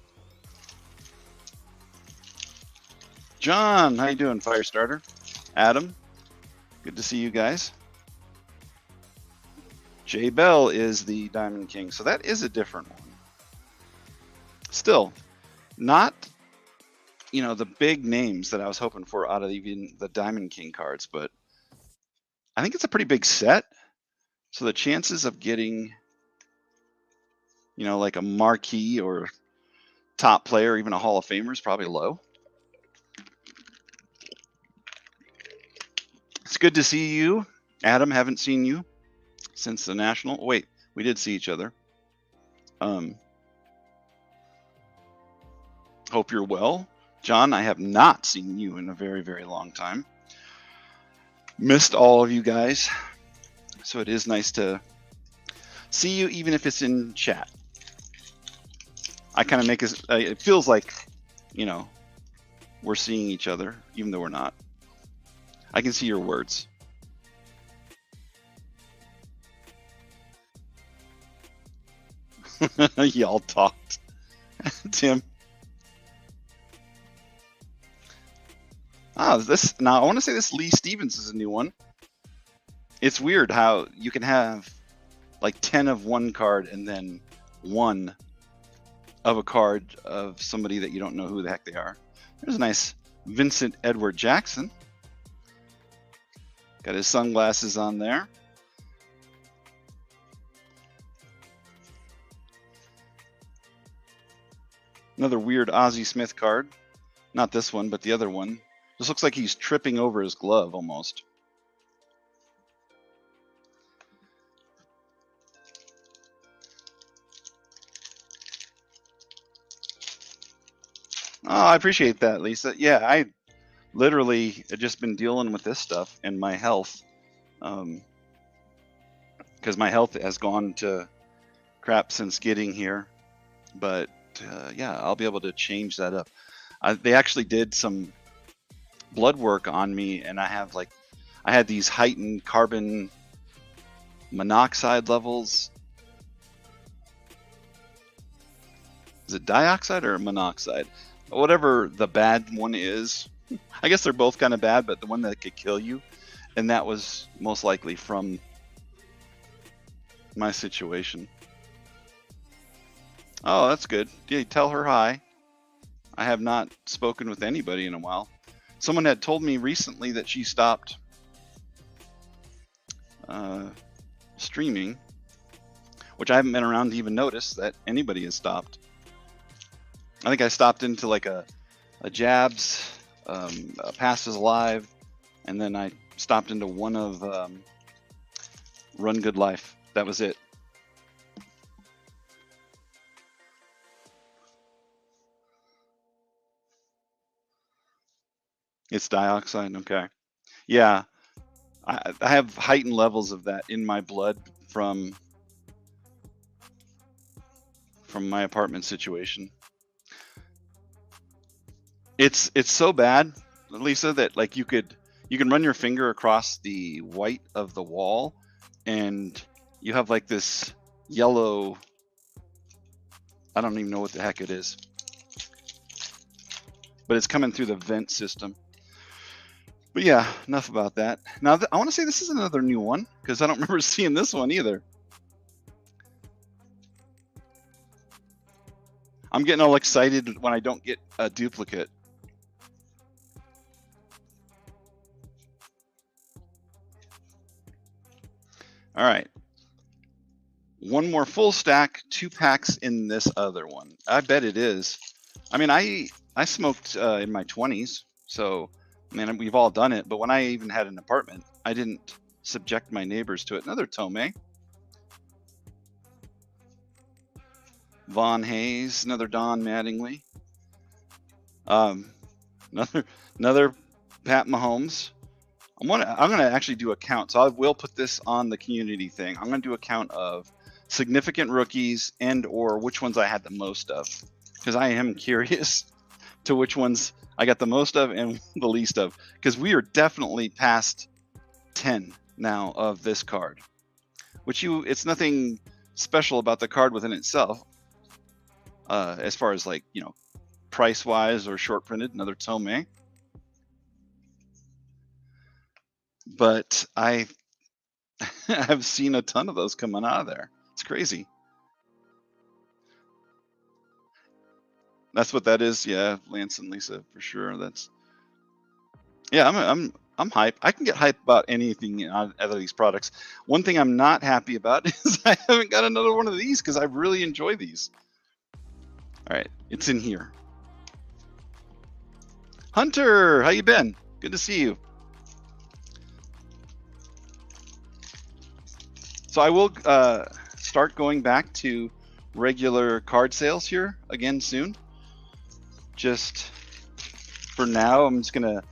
Speaker 1: John, how you doing, Firestarter? Adam, good to see you guys. Jay Bell is the Diamond King, so that is a different one. Still, not, the big names that I was hoping for out of even the Diamond King cards, but I think it's a pretty big set. So the chances of getting You know, like a marquee or top player, even a Hall of Famer is probably low. It's good to see you, Adam. Haven't seen you since the National. Wait, we did see each other. Hope you're well. John, I have not seen you in a very, very long time. Missed all of you guys. So it is nice to see you, even if it's in chat. I kind of make it feels like, you know, we're seeing each other, even though we're not. I can see your words. Y'all talked. Tim. Now I want to say this Lee Stevens is a new one. It's weird how you can have like 10 of one card and then 1 of a card of somebody that you don't know who the heck they are. There's a nice Vincent Edward Jackson. Got his sunglasses on there. Another weird Ozzie Smith card. Not this one, but the other one. This looks like he's tripping over his glove almost. Oh, I appreciate that, Lisa. Yeah, I literally have just been dealing with this stuff and my health. Because my health has gone to crap since getting here. But yeah, I'll be able to change that up. They actually did some blood work on me, and I had these heightened carbon monoxide levels. Is it dioxide or monoxide? Whatever the bad one is. I guess they're both kind of bad, but the one that could kill you, and that was most likely from my situation. Oh, that's good. Yeah, tell her hi. I have not spoken with anybody in a while. Someone had told me recently that she stopped streaming, which I haven't been around to even notice that anybody has stopped. I think I stopped into like a Jabs, a Passes Live, and then I stopped into one of Run Good Life. That was it. It's dioxide, okay. Yeah, I have heightened levels of that in my blood from my apartment situation. It's so bad, Lisa, that like you can run your finger across the white of the wall, and you have like this yellow. I don't even know what the heck it is, but it's coming through the vent system. But yeah, enough about that. Now, I want to say this is another new one, because I don't remember seeing this one either. I'm getting all excited when I don't get a duplicate. All right. One more full stack, 2 packs in this other one. I bet it is. I mean, I smoked in my 20s, so man, we've all done it. But when I even had an apartment, I didn't subject my neighbors to it. Another Tomei. Von Hayes, another Don Mattingly. Another Pat Mahomes. I'm gonna actually do a count. So I will put this on the community thing. I'm gonna do a count of significant rookies and or which ones I had the most of, because I am curious to which ones I got the most of and the least of, because we are definitely past 10 now of this card, which it's nothing special about the card within itself, as far as like, you know, price wise or short printed. Another Tomei. But I have seen a ton of those coming out of there. It's crazy. That's what that is. Yeah, Lance and Lisa for sure. Yeah, I'm hype. I can get hype about anything out of these products. One thing I'm not happy about is I haven't got another one of these because I really enjoy these. All right, it's in here. Hunter, how you been? Good to see you. So I will start going back to regular card sales here again soon. Just for now, I'm just gonna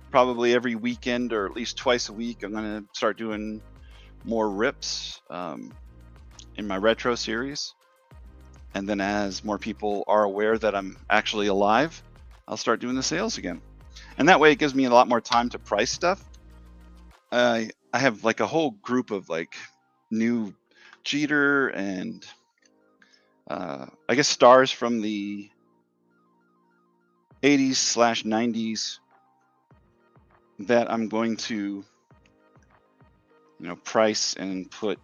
Speaker 1: probably every weekend or at least twice a week, I'm gonna start doing more rips in my retro series. And then as more people are aware that I'm actually alive, I'll start doing the sales again. And that way it gives me a lot more time to price stuff. I have like a whole group of like new cheater and I guess stars from the 80s/90s that I'm going to, price and put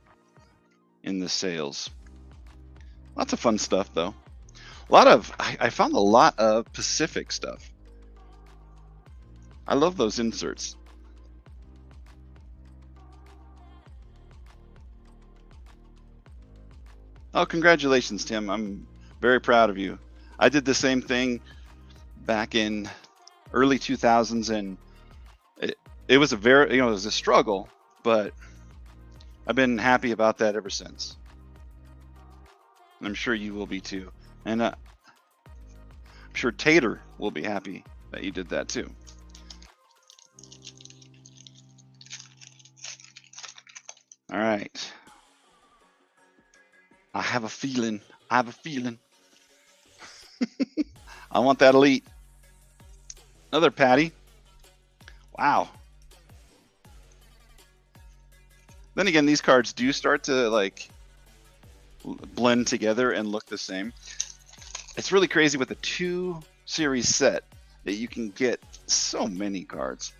Speaker 1: in the sales. Lots of fun stuff though. I found a lot of Pacific stuff. I love those inserts. Oh, congratulations, Tim. I'm very proud of you. I did the same thing back in early 2000s, and it was it was a struggle, but I've been happy about that ever since. I'm sure you will be too. And I'm sure Tater will be happy that you did that too. All right. I have a feeling. I want that elite. Another Patty. Wow. Then again, these cards do start to like blend together and look the same. It's really crazy with a 2 series set that you can get so many cards.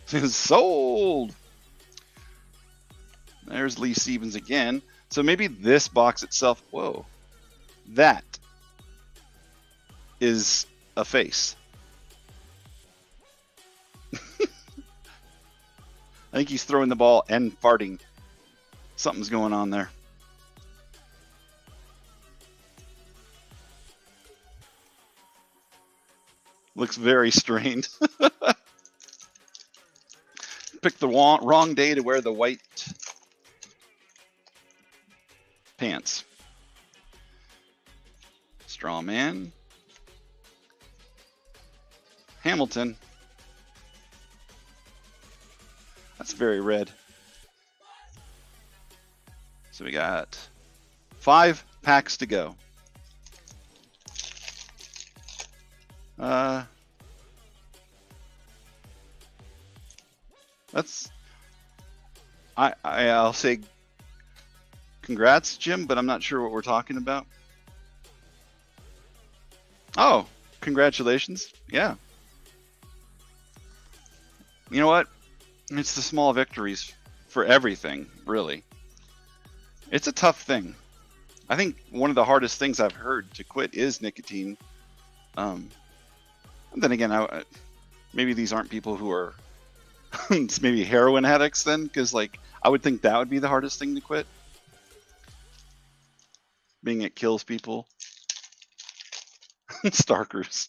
Speaker 1: Sold. There's Lee Stevens again. So maybe this box itself, whoa, that is a face. I think he's throwing the ball and farting. Something's going on there. Looks very strained. Picked the wrong day to wear the white pants. Straw Man. Hamilton. That's very red. So we got 5 packs to go. I'll say congrats, Jim, but I'm not sure what we're talking about. Oh, congratulations. Yeah. You know what? It's the small victories for everything, really. It's a tough thing. I think one of the hardest things I've heard to quit is nicotine. And then again, maybe these aren't people who are it's maybe heroin addicts then, because like I would think that would be the hardest thing to quit. Being it kills people. Starkers.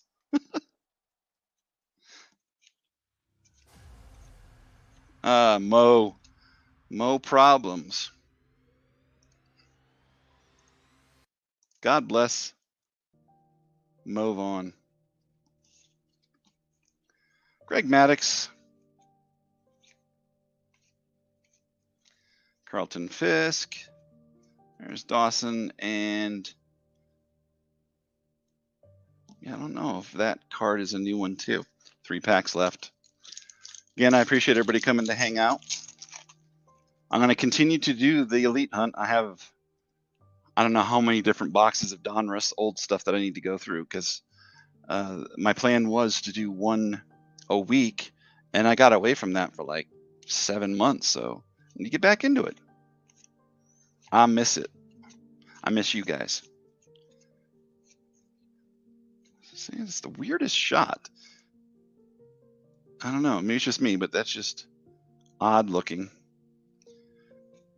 Speaker 1: Mo problems. God bless Mo Vaughn. Greg Maddox. Carlton Fisk. There's Dawson, and yeah, I don't know if that card is a new one too. 3 packs left. Again, I appreciate everybody coming to hang out. I'm going to continue to do the Elite Hunt. I don't know how many different boxes of Donruss old stuff that I need to go through, because my plan was to do 1 a week, and I got away from that for like 7 months, so I need to get back into it. I miss it. I miss you guys. See, it's the weirdest shot. I don't know. Maybe it's just me, but that's just odd looking.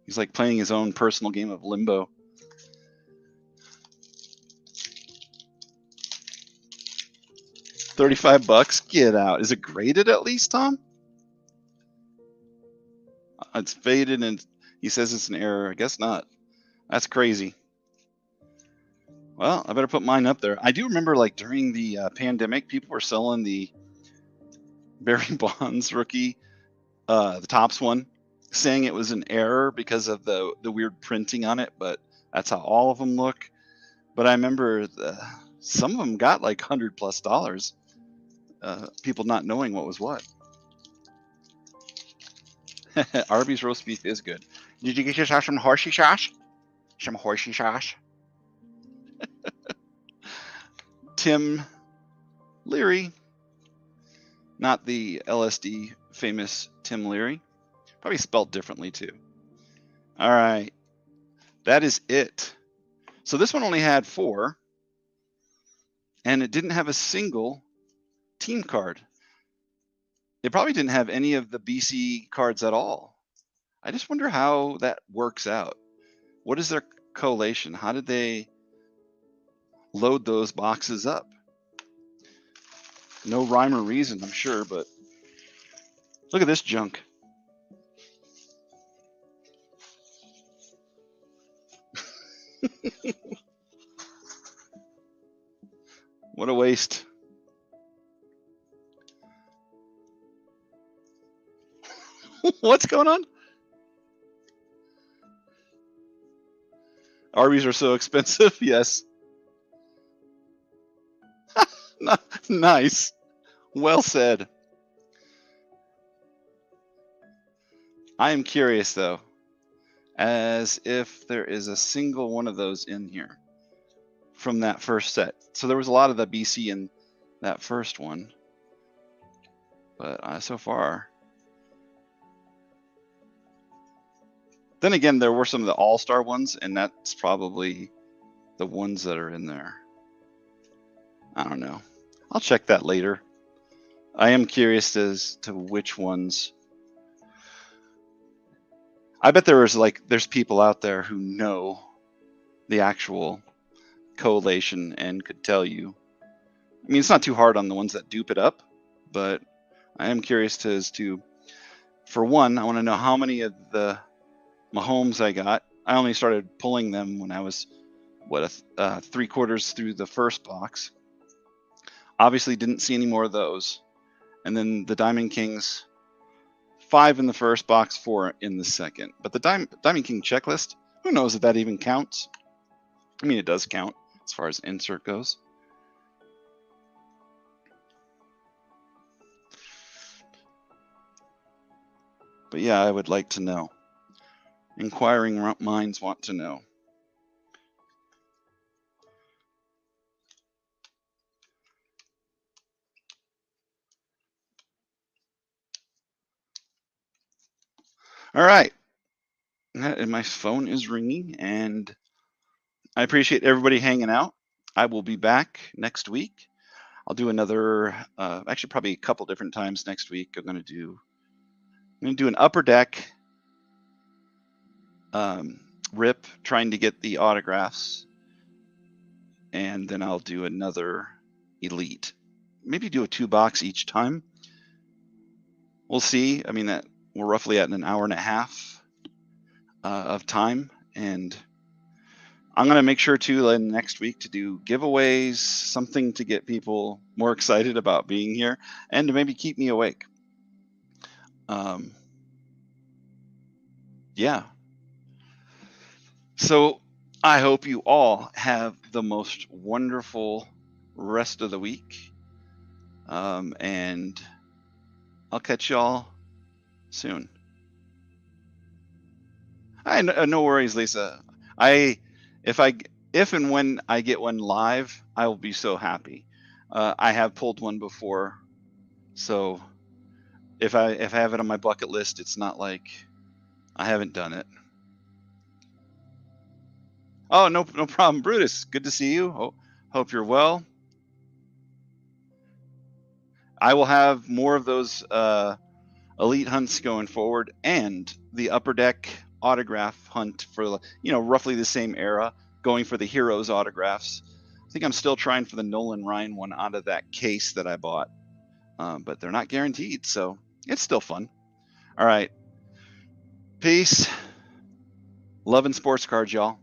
Speaker 1: He's like playing his own personal game of limbo. $35? Get out. Is it graded at least, Tom? It's faded and he says it's an error. I guess not. That's crazy. Well, I better put mine up there. I do remember, like, during the pandemic, people were selling the Barry Bonds rookie, the Topps one, saying it was an error because of the weird printing on it, but that's how all of them look. But I remember some of them got like $100+. People not knowing what was what. Arby's roast beef is good. Did you get yourself some horsey sauce? Some horsey sauce. Tim Leary, not the LSD famous Tim Leary. Probably spelled differently too. All right, that is it. So this one only had 4, and it didn't have a single team card. It probably didn't have any of the BC cards at all. I just wonder how that works out. What is their collation? How did they load those boxes up? No rhyme or reason, I'm sure, but look at this junk. What a waste. What's going on? Arby's are so expensive. Yes. Nice. Well said. I am curious, though, as if there is a single one of those in here from that first set. So there was a lot of the BC in that first one, but so far. Then again, there were some of the all-star ones, and that's probably the ones that are in there. I don't know. I'll check that later. I am curious as to which ones. I bet there's people out there who know the actual collation and could tell you. I mean, it's not too hard on the ones that dupe it up, but I am curious as to, for one, I want to know how many of the Mahomes I got. I only started pulling them when I was, 3/4 through the first box. Obviously didn't see any more of those. And then the Diamond Kings, 5 in the first box, 4 in the second. But the Diamond King checklist, who knows if that even counts? I mean, it does count as far as insert goes. But yeah, I would like to know. Inquiring minds want to know. All right. And my phone is ringing, and I appreciate everybody hanging out. I will be back next week. I'll do another, actually probably a couple different times next week. I'm going to do an upper deck rip, trying to get the autographs, and then I'll do another elite. Maybe do a 2-box each time. We'll see. I mean, that we're roughly at an hour and a half of time, and I'm going to make sure to next week to do giveaways, something to get people more excited about being here and to maybe keep me awake. Yeah. So I hope you all have the most wonderful rest of the week. And I'll catch y'all soon. No worries, Lisa. If and when I get one live, I will be so happy. I have pulled one before, so if I have it on my bucket list, it's not like I haven't done it. Oh, no problem, Brutus. Good to see you. Hope you're well. I will have more of those elite hunts going forward, and the Upper Deck autograph hunt for, you know, roughly the same era, going for the Heroes autographs. I think I'm still trying for the Nolan Ryan one out of that case that I bought, but they're not guaranteed, so it's still fun. All right. Peace. Loving sports cards, y'all.